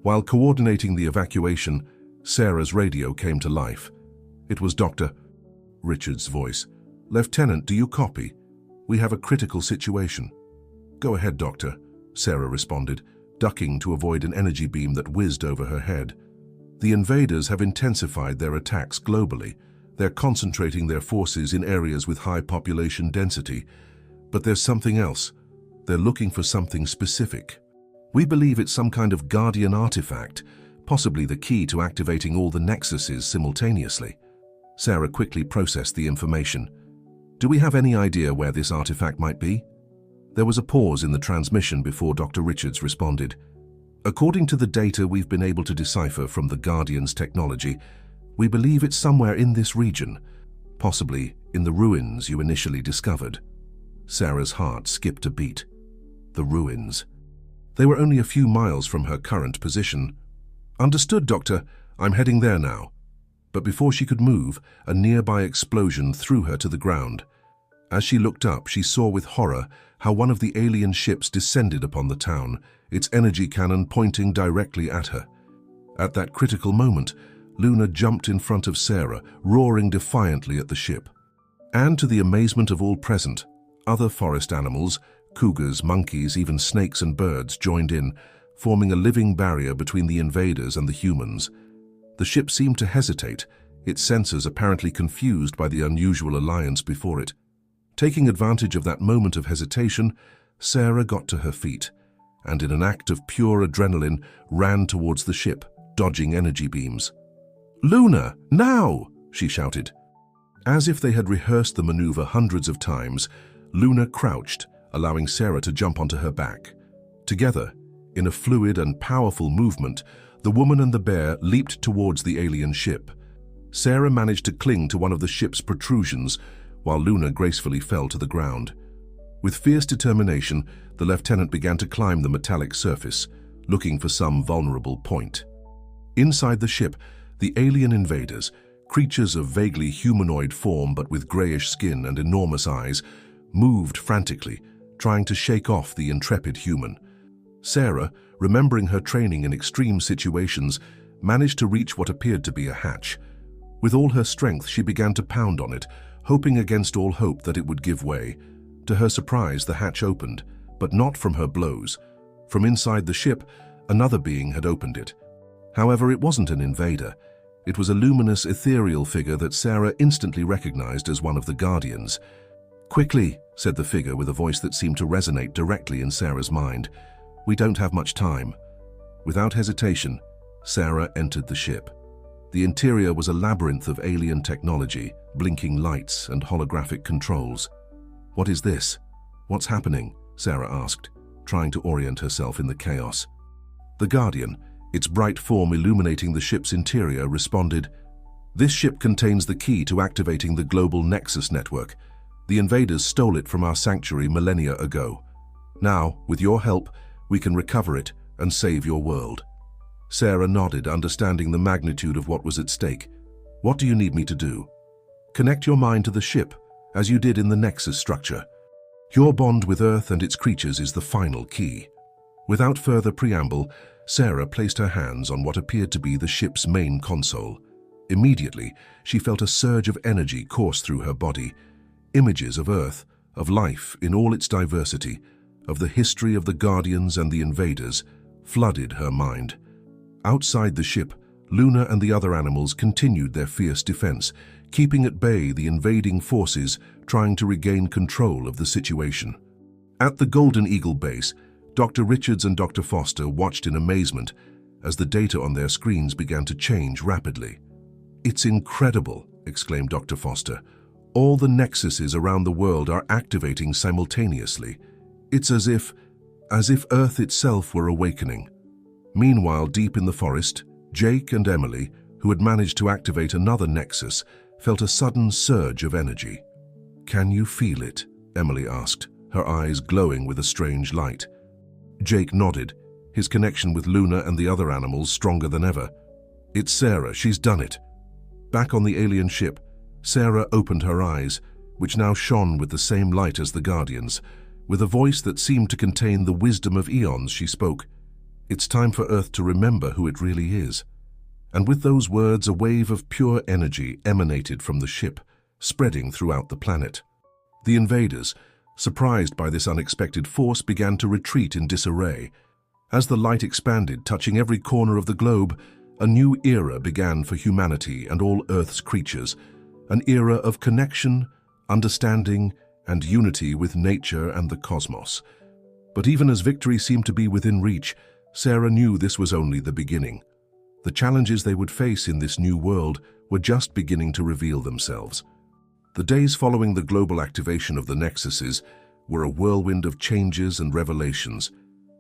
While coordinating the evacuation, Sarah's radio came to life. It was Dr. Richards' voice. Lieutenant, do you copy? We have a critical situation. Go ahead, Doctor, Sarah responded, ducking to avoid an energy beam that whizzed over her head. The invaders have intensified their attacks globally. They're concentrating their forces in areas with high population density. But there's something else. They're looking for something specific. We believe it's some kind of Guardian artifact, possibly the key to activating all the nexuses simultaneously. Sarah quickly processed the information. Do we have any idea where this artifact might be? There was a pause in the transmission before Dr. Richards responded. According to the data we've been able to decipher from the Guardian's technology, we believe it's somewhere in this region, possibly in the ruins you initially discovered. Sarah's heart skipped a beat. The ruins. They were only a few miles from her current position. Understood, Doctor. I'm heading there now. But before she could move, a nearby explosion threw her to the ground. As she looked up, she saw with horror how one of the alien ships descended upon the town, its energy cannon pointing directly at her. At that critical moment, Luna jumped in front of Sarah, roaring defiantly at the ship. And to the amazement of all present, other forest animals, cougars, monkeys, even snakes and birds joined in, forming a living barrier between the invaders and the humans. The ship seemed to hesitate, its sensors apparently confused by the unusual alliance before it. Taking advantage of that moment of hesitation, Sarah got to her feet, and in an act of pure adrenaline, ran towards the ship, dodging energy beams. "Luna, now!" she shouted. As if they had rehearsed the maneuver hundreds of times, Luna crouched, allowing Sarah to jump onto her back. Together, in a fluid and powerful movement, the woman and the bear leaped towards the alien ship. Sarah managed to cling to one of the ship's protrusions, while Luna gracefully fell to the ground. With fierce determination, the lieutenant began to climb the metallic surface, looking for some vulnerable point. Inside the ship, the alien invaders, creatures of vaguely humanoid form but with grayish skin and enormous eyes, moved frantically, trying to shake off the intrepid human. Sarah, remembering her training in extreme situations, managed to reach what appeared to be a hatch. With all her strength, she began to pound on it, hoping against all hope that it would give way. To her surprise, the hatch opened, but not from her blows. From inside the ship, another being had opened it. However, it wasn't an invader. It was a luminous, ethereal figure that Sarah instantly recognized as one of the Guardians. "Quickly," said the figure with a voice that seemed to resonate directly in Sarah's mind. "We don't have much time." Without hesitation, Sarah entered the ship. The interior was a labyrinth of alien technology, blinking lights and holographic controls. "What is this? What's happening?" Sarah asked, trying to orient herself in the chaos. The Guardian, its bright form illuminating the ship's interior, responded, "This ship contains the key to activating the global Nexus network. The invaders stole it from our sanctuary millennia ago. Now, with your help, we can recover it and save your world." Sarah nodded, understanding the magnitude of what was at stake. "What do you need me to do?" "Connect your mind to the ship, as you did in the Nexus structure. Your bond with Earth and its creatures is the final key." Without further preamble, Sarah placed her hands on what appeared to be the ship's main console. Immediately, she felt a surge of energy course through her body. Images of Earth, of life in all its diversity, of the history of the Guardians and the invaders, flooded her mind. Outside the ship, Luna and the other animals continued their fierce defense, keeping at bay the invading forces trying to regain control of the situation. At the Golden Eagle base, Dr. Richards and Dr. Foster watched in amazement as the data on their screens began to change rapidly. "It's incredible," exclaimed Dr. Foster. "All the nexuses around the world are activating simultaneously. It's as if Earth itself were awakening." Meanwhile, deep in the forest, Jake and Emily, who had managed to activate another nexus, felt a sudden surge of energy. "Can you feel it?" Emily asked, her eyes glowing with a strange light. Jake nodded, his connection with Luna and the other animals stronger than ever. "It's Sarah, she's done it." Back on the alien ship, Sarah opened her eyes, which now shone with the same light as the Guardians. With a voice that seemed to contain the wisdom of eons, she spoke. "It's time for Earth to remember who it really is." And with those words, a wave of pure energy emanated from the ship, spreading throughout the planet. The invaders, surprised by this unexpected force, began to retreat in disarray. As the light expanded, touching every corner of the globe, a new era began for humanity and all Earth's creatures, an era of connection, understanding, and unity with nature and the cosmos. But even as victory seemed to be within reach, Sarah knew this was only the beginning. The challenges they would face in this new world were just beginning to reveal themselves. The days following the global activation of the Nexuses were a whirlwind of changes and revelations.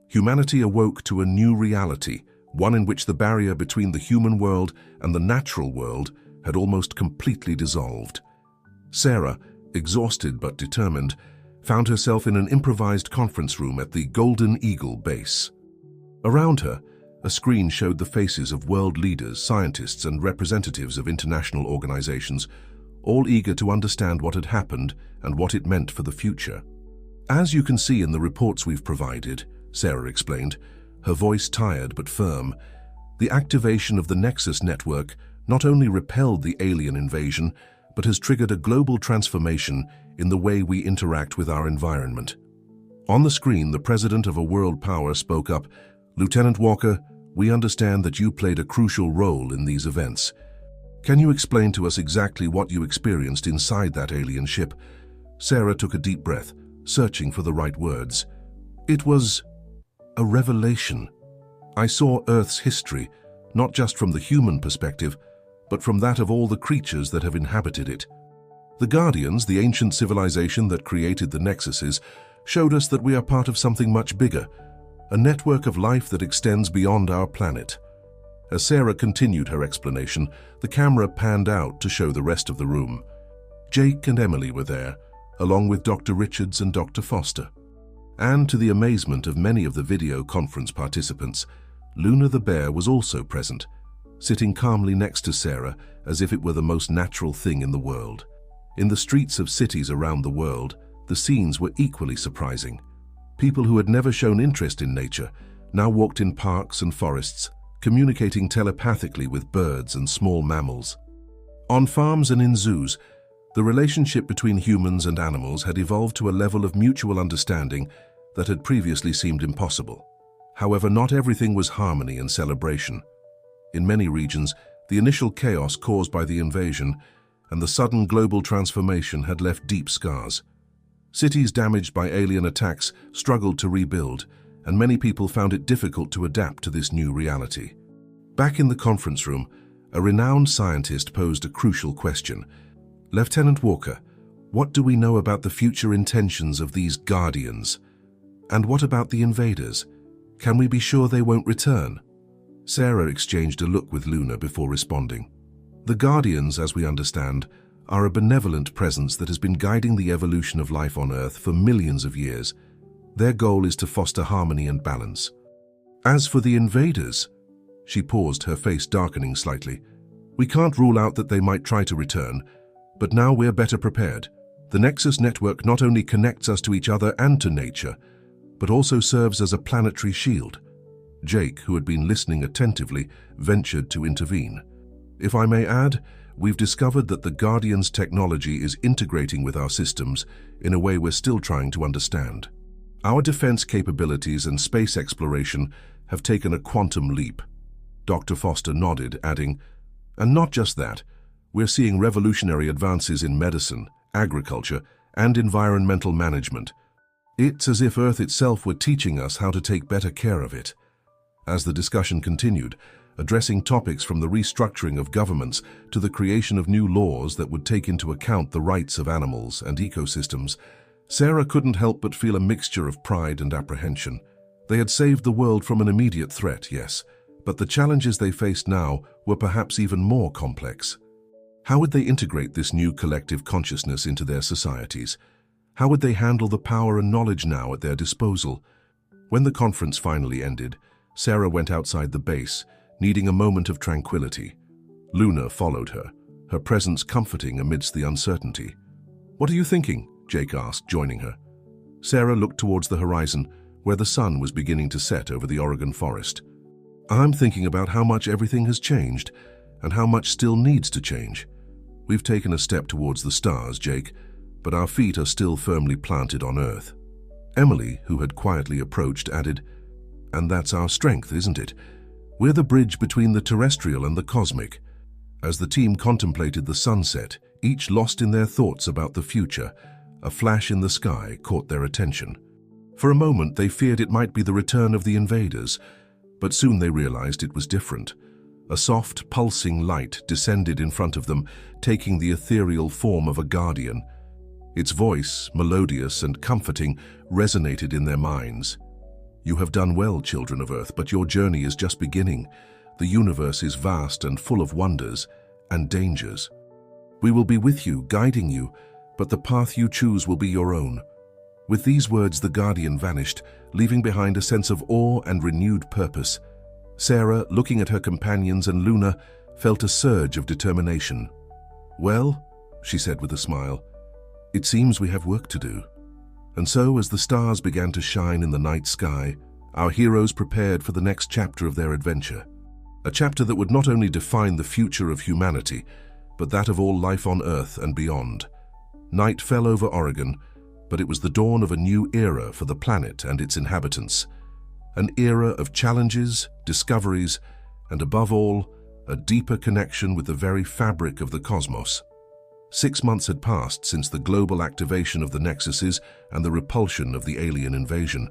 Humanity awoke to a new reality, one in which the barrier between the human world and the natural world had almost completely dissolved. Sarah, exhausted but determined, found herself in an improvised conference room at the Golden Eagle base. Around her, a screen showed the faces of world leaders, scientists, and representatives of international organizations, all eager to understand what had happened and what it meant for the future. "As you can see in the reports we've provided," Sarah explained, her voice tired but firm, "the activation of the Nexus network not only repelled the alien invasion, but has triggered a global transformation in the way we interact with our environment." On the screen, the president of a world power spoke up. "Lieutenant Walker, we understand that you played a crucial role in these events. Can you explain to us exactly what you experienced inside that alien ship?" Sarah took a deep breath, searching for the right words. "It was a revelation. I saw Earth's history, not just from the human perspective, but from that of all the creatures that have inhabited it. The Guardians, the ancient civilization that created the Nexuses, showed us that we are part of something much bigger, a network of life that extends beyond our planet." As Sarah continued her explanation, the camera panned out to show the rest of the room. Jake and Emily were there, along with Dr. Richards and Dr. Foster. And to the amazement of many of the video conference participants, Luna the bear was also present, sitting calmly next to Sarah as if it were the most natural thing in the world. In the streets of cities around the world, the scenes were equally surprising. People who had never shown interest in nature now walked in parks and forests, communicating telepathically with birds and small mammals. On farms and in zoos, the relationship between humans and animals had evolved to a level of mutual understanding that had previously seemed impossible. However, not everything was harmony and celebration. In many regions, the initial chaos caused by the invasion and the sudden global transformation had left deep scars. Cities damaged by alien attacks struggled to rebuild, and many people found it difficult to adapt to this new reality. Back in the conference room, a renowned scientist posed a crucial question. "Lieutenant Walker, what do we know about the future intentions of these Guardians? And what about the invaders? Can we be sure they won't return?" Sarah exchanged a look with Luna before responding. "The Guardians, as we understand, are a benevolent presence that has been guiding the evolution of life on Earth for millions of years. Their goal is to foster harmony and balance. As for the invaders," she paused, her face darkening slightly, "we can't rule out that they might try to return, but now we're better prepared. The Nexus network not only connects us to each other and to nature, but also serves as a planetary shield." Jake, who had been listening attentively, ventured to intervene. "If I may add, we've discovered that the Guardian's technology is integrating with our systems in a way we're still trying to understand. Our defense capabilities and space exploration have taken a quantum leap." Dr. Foster nodded, adding, "And not just that, we're seeing revolutionary advances in medicine, agriculture, and environmental management. It's as if Earth itself were teaching us how to take better care of it." As the discussion continued, addressing topics from the restructuring of governments to the creation of new laws that would take into account the rights of animals and ecosystems, Sarah couldn't help but feel a mixture of pride and apprehension. They had saved the world from an immediate threat, yes, but the challenges they faced now were perhaps even more complex. How would they integrate this new collective consciousness into their societies? How would they handle the power and knowledge now at their disposal? When the conference finally ended, Sarah went outside the base, needing a moment of tranquility. Luna followed her, her presence comforting amidst the uncertainty. "What are you thinking?" Jake asked, joining her. Sarah looked towards the horizon, where the sun was beginning to set over the Oregon forest. "I'm thinking about how much everything has changed, and how much still needs to change. We've taken a step towards the stars, Jake, but our feet are still firmly planted on Earth." Emily, who had quietly approached, added, "And that's our strength, isn't it? We're the bridge between the terrestrial and the cosmic." As the team contemplated the sunset, each lost in their thoughts about the future, a flash in the sky caught their attention. For a moment, they feared it might be the return of the invaders, but soon they realized it was different. A soft, pulsing light descended in front of them, taking the ethereal form of a guardian. Its voice, melodious and comforting, resonated in their minds. "You have done well, children of Earth, but your journey is just beginning. The universe is vast and full of wonders and dangers. We will be with you, guiding you, but the path you choose will be your own." With these words, the Guardian vanished, leaving behind a sense of awe and renewed purpose. Sarah, looking at her companions and Luna, felt a surge of determination. "Well," she said with a smile, "it seems we have work to do." And so, as the stars began to shine in the night sky, our heroes prepared for the next chapter of their adventure. A chapter that would not only define the future of humanity, but that of all life on Earth and beyond. Night fell over Oregon, but it was the dawn of a new era for the planet and its inhabitants. An era of challenges, discoveries, and above all, a deeper connection with the very fabric of the cosmos. 6 months had passed since the global activation of the Nexuses and the repulsion of the alien invasion.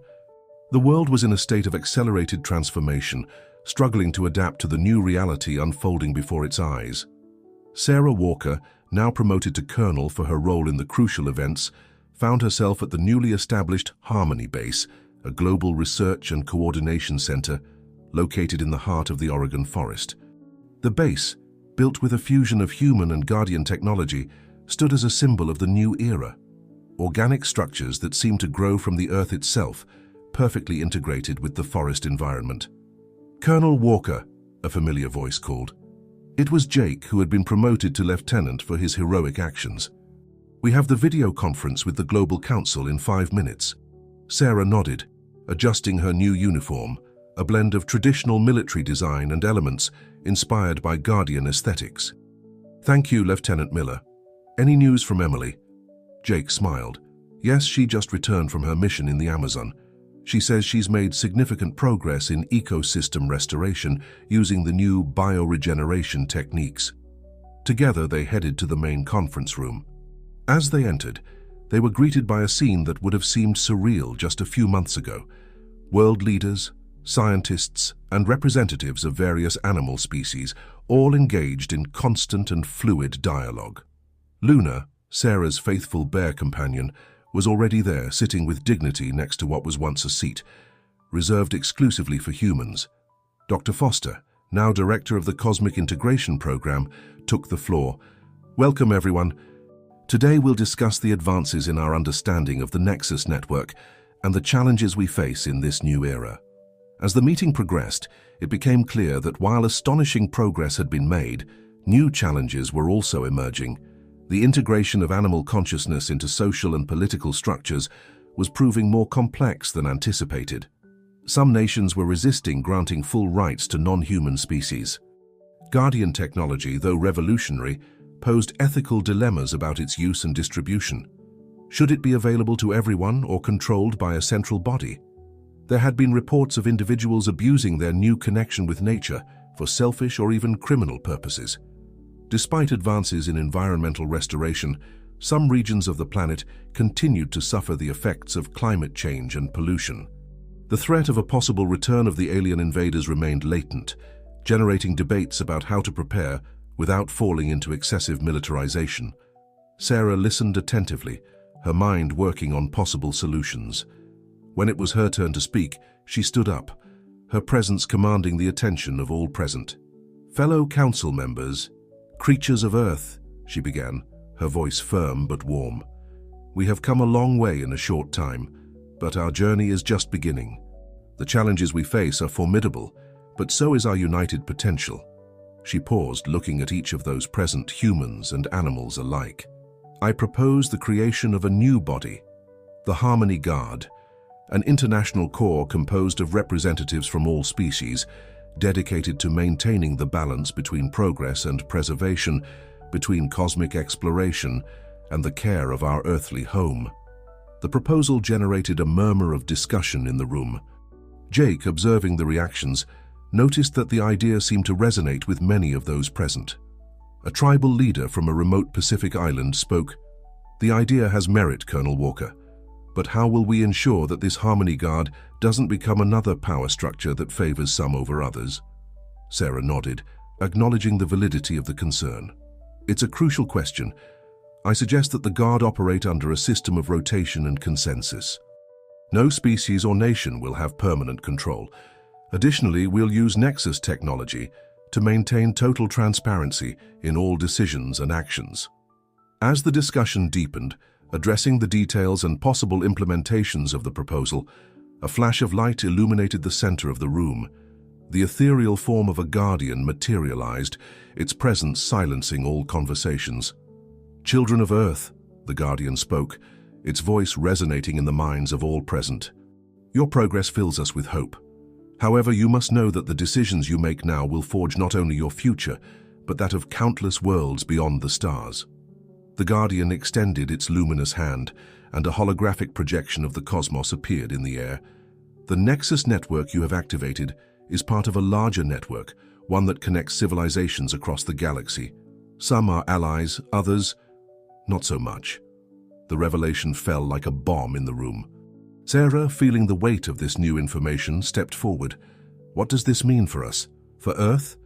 The world was in a state of accelerated transformation, struggling to adapt to the new reality unfolding before its eyes. Sarah Walker, now promoted to colonel for her role in the crucial events, found herself at the newly established Harmony Base, a global research and coordination center located in the heart of the Oregon forest. The base, built with a fusion of human and Guardian technology, stood as a symbol of the new era. Organic structures that seemed to grow from the Earth itself, perfectly integrated with the forest environment. "Colonel Walker," a familiar voice called. It was Jake, who had been promoted to lieutenant for his heroic actions. "We have the video conference with the Global Council in 5 minutes." Sarah nodded, adjusting her new uniform, a blend of traditional military design and elements inspired by Guardian aesthetics. "Thank you, Lieutenant Miller. Any news from Emily?" Jake smiled. "Yes, she just returned from her mission in the Amazon. She says she's made significant progress in ecosystem restoration using the new bioregeneration techniques." Together, they headed to the main conference room. As they entered, they were greeted by a scene that would have seemed surreal just a few months ago. World leaders, scientists, and representatives of various animal species, all engaged in constant and fluid dialogue. Luna, Sarah's faithful bear companion, was already there, sitting with dignity next to what was once a seat, reserved exclusively for humans. Dr. Foster, now director of the Cosmic Integration Program, took the floor. "Welcome, everyone. Today we'll discuss the advances in our understanding of the Nexus network and the challenges we face in this new era." As the meeting progressed, it became clear that while astonishing progress had been made, new challenges were also emerging. The integration of animal consciousness into social and political structures was proving more complex than anticipated. Some nations were resisting granting full rights to non-human species. Guardian technology, though revolutionary, posed ethical dilemmas about its use and distribution. Should it be available to everyone or controlled by a central body? There had been reports of individuals abusing their new connection with nature for selfish or even criminal purposes. Despite advances in environmental restoration, some regions of the planet continued to suffer the effects of climate change and pollution. The threat of a possible return of the alien invaders remained latent, generating debates about how to prepare without falling into excessive militarization. Sarah listened attentively, her mind working on possible solutions. When it was her turn to speak, she stood up, her presence commanding the attention of all present. "Fellow council members, creatures of Earth," she began, her voice firm but warm. "We have come a long way in a short time, but our journey is just beginning. The challenges we face are formidable, but so is our united potential." She paused, looking at each of those present, humans and animals alike. "I propose the creation of a new body, the Harmony Guard, an international corps composed of representatives from all species, dedicated to maintaining the balance between progress and preservation, between cosmic exploration and the care of our earthly home." The proposal generated a murmur of discussion in the room. Jake, observing the reactions, noticed that the idea seemed to resonate with many of those present. A tribal leader from a remote Pacific island spoke, "The idea has merit, Colonel Walker. But how will we ensure that this Harmony Guard doesn't become another power structure that favors some over others?" Sarah nodded, acknowledging the validity of the concern. "It's a crucial question. I suggest that the Guard operate under a system of rotation and consensus. No species or nation will have permanent control. Additionally, we'll use Nexus technology to maintain total transparency in all decisions and actions." As the discussion deepened, addressing the details and possible implementations of the proposal, a flash of light illuminated the center of the room. The ethereal form of a guardian materialized, its presence silencing all conversations. "Children of Earth," the guardian spoke, its voice resonating in the minds of all present. "Your progress fills us with hope. However, you must know that the decisions you make now will forge not only your future, but that of countless worlds beyond the stars." The Guardian extended its luminous hand, and a holographic projection of the cosmos appeared in the air. "The Nexus network you have activated is part of a larger network, one that connects civilizations across the galaxy. Some are allies, others, not so much." The revelation fell like a bomb in the room. Sarah, feeling the weight of this new information, stepped forward. "What does this mean for us? For Earth?"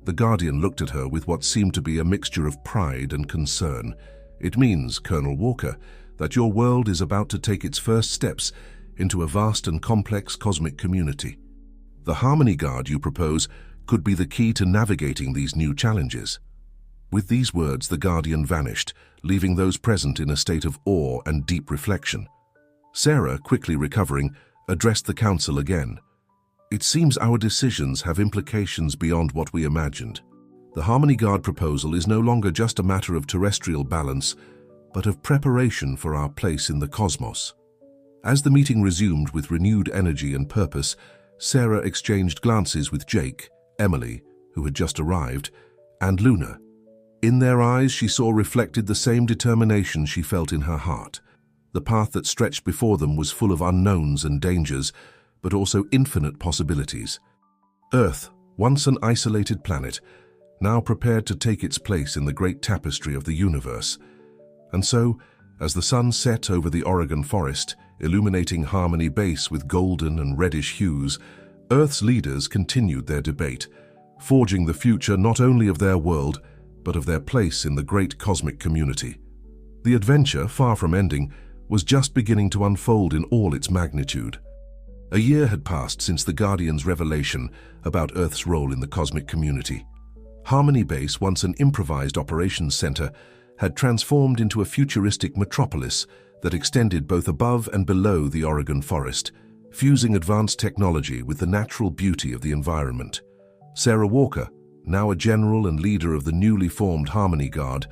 The Guardian looked at her with what seemed to be a mixture of pride and concern. "It means, Colonel Walker, that your world is about to take its first steps into a vast and complex cosmic community. The Harmony Guard you propose could be the key to navigating these new challenges." With these words, the Guardian vanished, leaving those present in a state of awe and deep reflection. Sarah, quickly recovering, addressed the council again. "It seems our decisions have implications beyond what we imagined. The Harmony Guard proposal is no longer just a matter of terrestrial balance, but of preparation for our place in the cosmos." As the meeting resumed with renewed energy and purpose, Sarah exchanged glances with Jake, Emily, who had just arrived, and Luna. In their eyes, she saw reflected the same determination she felt in her heart. The path that stretched before them was full of unknowns and dangers, but also infinite possibilities. Earth, once an isolated planet, now prepared to take its place in the great tapestry of the universe. And so, as the sun set over the Oregon forest, illuminating Harmony Base with golden and reddish hues, Earth's leaders continued their debate, forging the future not only of their world, but of their place in the great cosmic community. The adventure, far from ending, was just beginning to unfold in all its magnitude. A year had passed since the Guardian's revelation about Earth's role in the cosmic community. Harmony Base, once an improvised operations center, had transformed into a futuristic metropolis that extended both above and below the Oregon forest, fusing advanced technology with the natural beauty of the environment. Sarah Walker, now a general and leader of the newly formed Harmony Guard,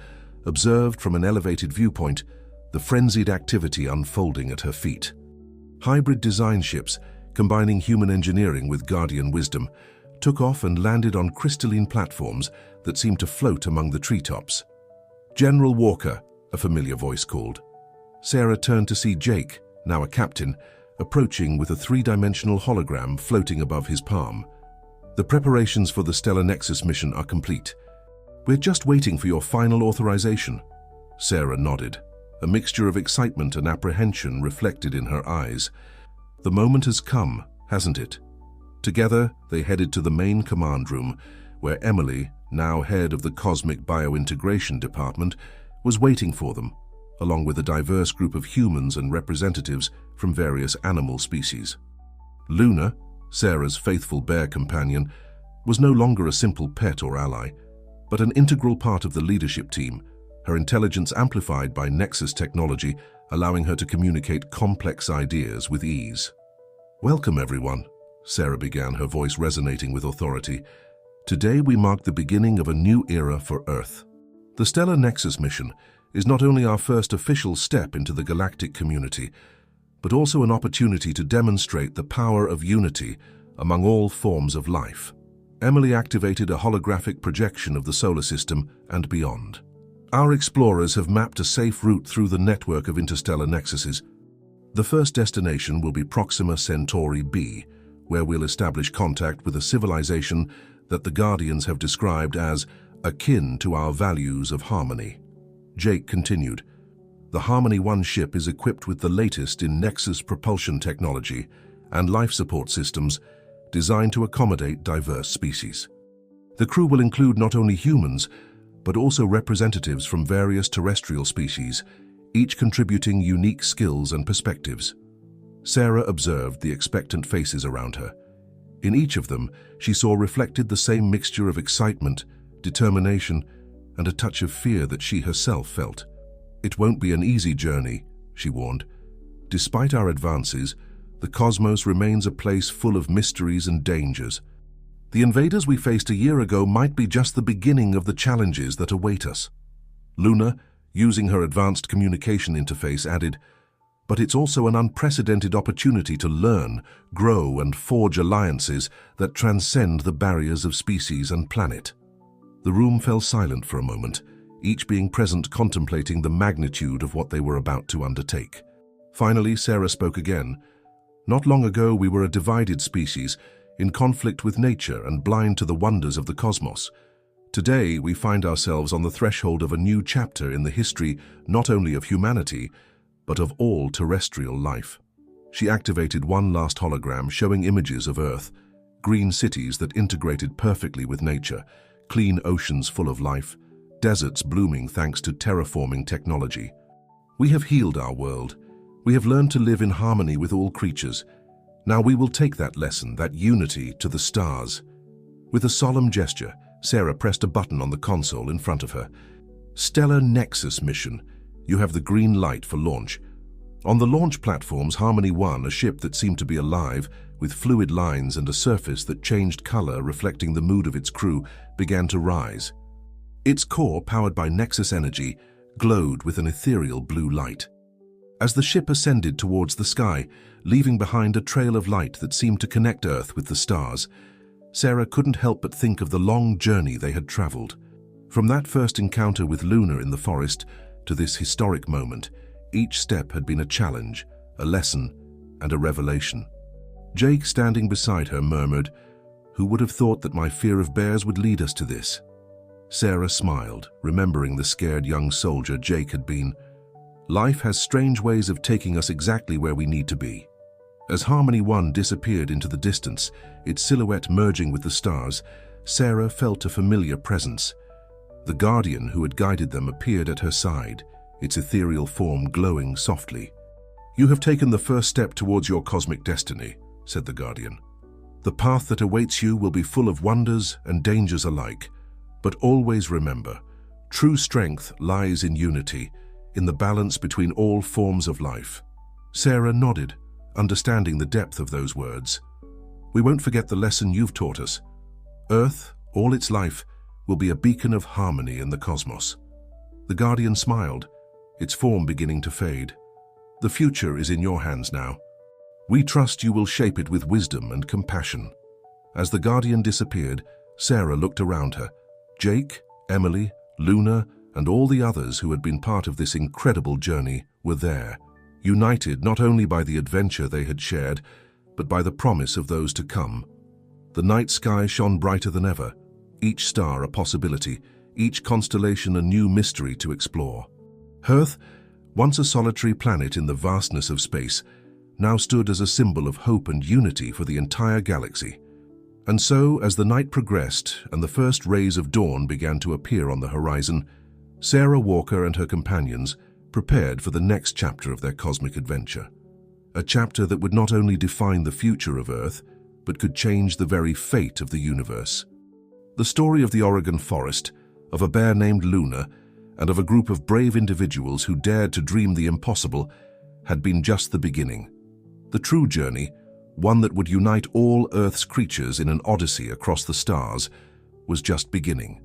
observed from an elevated viewpoint the frenzied activity unfolding at her feet. Hybrid design ships, combining human engineering with Guardian wisdom, took off and landed on crystalline platforms that seemed to float among the treetops. "General Walker," a familiar voice called. Sarah turned to see Jake, now a captain, approaching with a three-dimensional hologram floating above his palm. "The preparations for the Stellar Nexus mission are complete. We're just waiting for your final authorization." Sarah nodded, a mixture of excitement and apprehension reflected in her eyes. "The moment has come, hasn't it?" Together, they headed to the main command room, where Emily, now head of the Cosmic Biointegration Department, was waiting for them, along with a diverse group of humans and representatives from various animal species. Luna, Sarah's faithful bear companion, was no longer a simple pet or ally, but an integral part of the leadership team, her intelligence amplified by Nexus technology, allowing her to communicate complex ideas with ease. "Welcome, everyone," Sarah began, her voice resonating with authority. "Today we mark the beginning of a new era for Earth. The Stellar Nexus mission is not only our first official step into the galactic community, but also an opportunity to demonstrate the power of unity among all forms of life." Emily activated a holographic projection of the solar system and beyond. "Our explorers have mapped a safe route through the network of interstellar nexuses. The first destination will be Proxima Centauri b, where we'll establish contact with a civilization that the Guardians have described as akin to our values of harmony." Jake continued, "The Harmony 1 ship is equipped with the latest in Nexus propulsion technology and life support systems designed to accommodate diverse species. The crew will include not only humans, but also representatives from various terrestrial species, each contributing unique skills and perspectives." Sarah observed the expectant faces around her. In each of them, she saw reflected the same mixture of excitement, determination, and a touch of fear that she herself felt. "It won't be an easy journey," she warned. "Despite our advances, the cosmos remains a place full of mysteries and dangers. The invaders we faced a year ago might be just the beginning of the challenges that await us." Luna, using her advanced communication interface, added, "But it's also an unprecedented opportunity to learn, grow, and forge alliances that transcend the barriers of species and planet." The room fell silent for a moment, each being present contemplating the magnitude of what they were about to undertake. Finally, Sarah spoke again. "Not long ago, we were a divided species, in conflict with nature and blind to the wonders of the cosmos. Today, we find ourselves on the threshold of a new chapter in the history not only of humanity, but of all terrestrial life." She activated one last hologram showing images of Earth, green cities that integrated perfectly with nature, clean oceans full of life, deserts blooming thanks to terraforming technology. "We have healed our world. We have learned to live in harmony with all creatures. Now we will take that lesson, that unity, to the stars." With a solemn gesture, Sarah pressed a button on the console in front of her. "Stellar Nexus mission. You have the green light for launch." On the launch platforms, Harmony 1, a ship that seemed to be alive, with fluid lines and a surface that changed color reflecting the mood of its crew, began to rise. Its core, powered by Nexus energy, glowed with an ethereal blue light. As the ship ascended towards the sky, leaving behind a trail of light that seemed to connect Earth with the stars, Sarah couldn't help but think of the long journey they had traveled. From that first encounter with Luna in the forest to this historic moment, each step had been a challenge, a lesson, and a revelation. Jake, standing beside her, murmured, "Who would have thought that my fear of bears would lead us to this?" Sarah smiled, remembering the scared young soldier Jake had been. Life has strange ways of taking us exactly where we need to be. As Harmony 1 disappeared into the distance, its silhouette merging with the stars, Sarah felt a familiar presence. The Guardian who had guided them appeared at her side, its ethereal form glowing softly. "You have taken the first step towards your cosmic destiny," said the Guardian. "The path that awaits you will be full of wonders and dangers alike. But always remember, true strength lies in unity, in the balance between all forms of life." Sarah nodded, understanding the depth of those words. "We won't forget the lesson you've taught us. Earth, all its life, will be a beacon of harmony in the cosmos." The Guardian smiled, its form beginning to fade. "The future is in your hands now. We trust you will shape it with wisdom and compassion." As the Guardian disappeared, Sarah looked around her. Jake, Emily, Luna, and all the others who had been part of this incredible journey were there, united not only by the adventure they had shared, but by the promise of those to come. The night sky shone brighter than ever, each star a possibility, each constellation a new mystery to explore. Earth, once a solitary planet in the vastness of space, now stood as a symbol of hope and unity for the entire galaxy. And so, as the night progressed and the first rays of dawn began to appear on the horizon, Sarah Walker and her companions prepared for the next chapter of their cosmic adventure. a chapter that would not only define the future of Earth, but could change the very fate of the universe. The story of the Oregon forest, of a bear named Luna, and of a group of brave individuals who dared to dream the impossible, had been just the beginning. The true journey, one that would unite all Earth's creatures in an odyssey across the stars, was just beginning.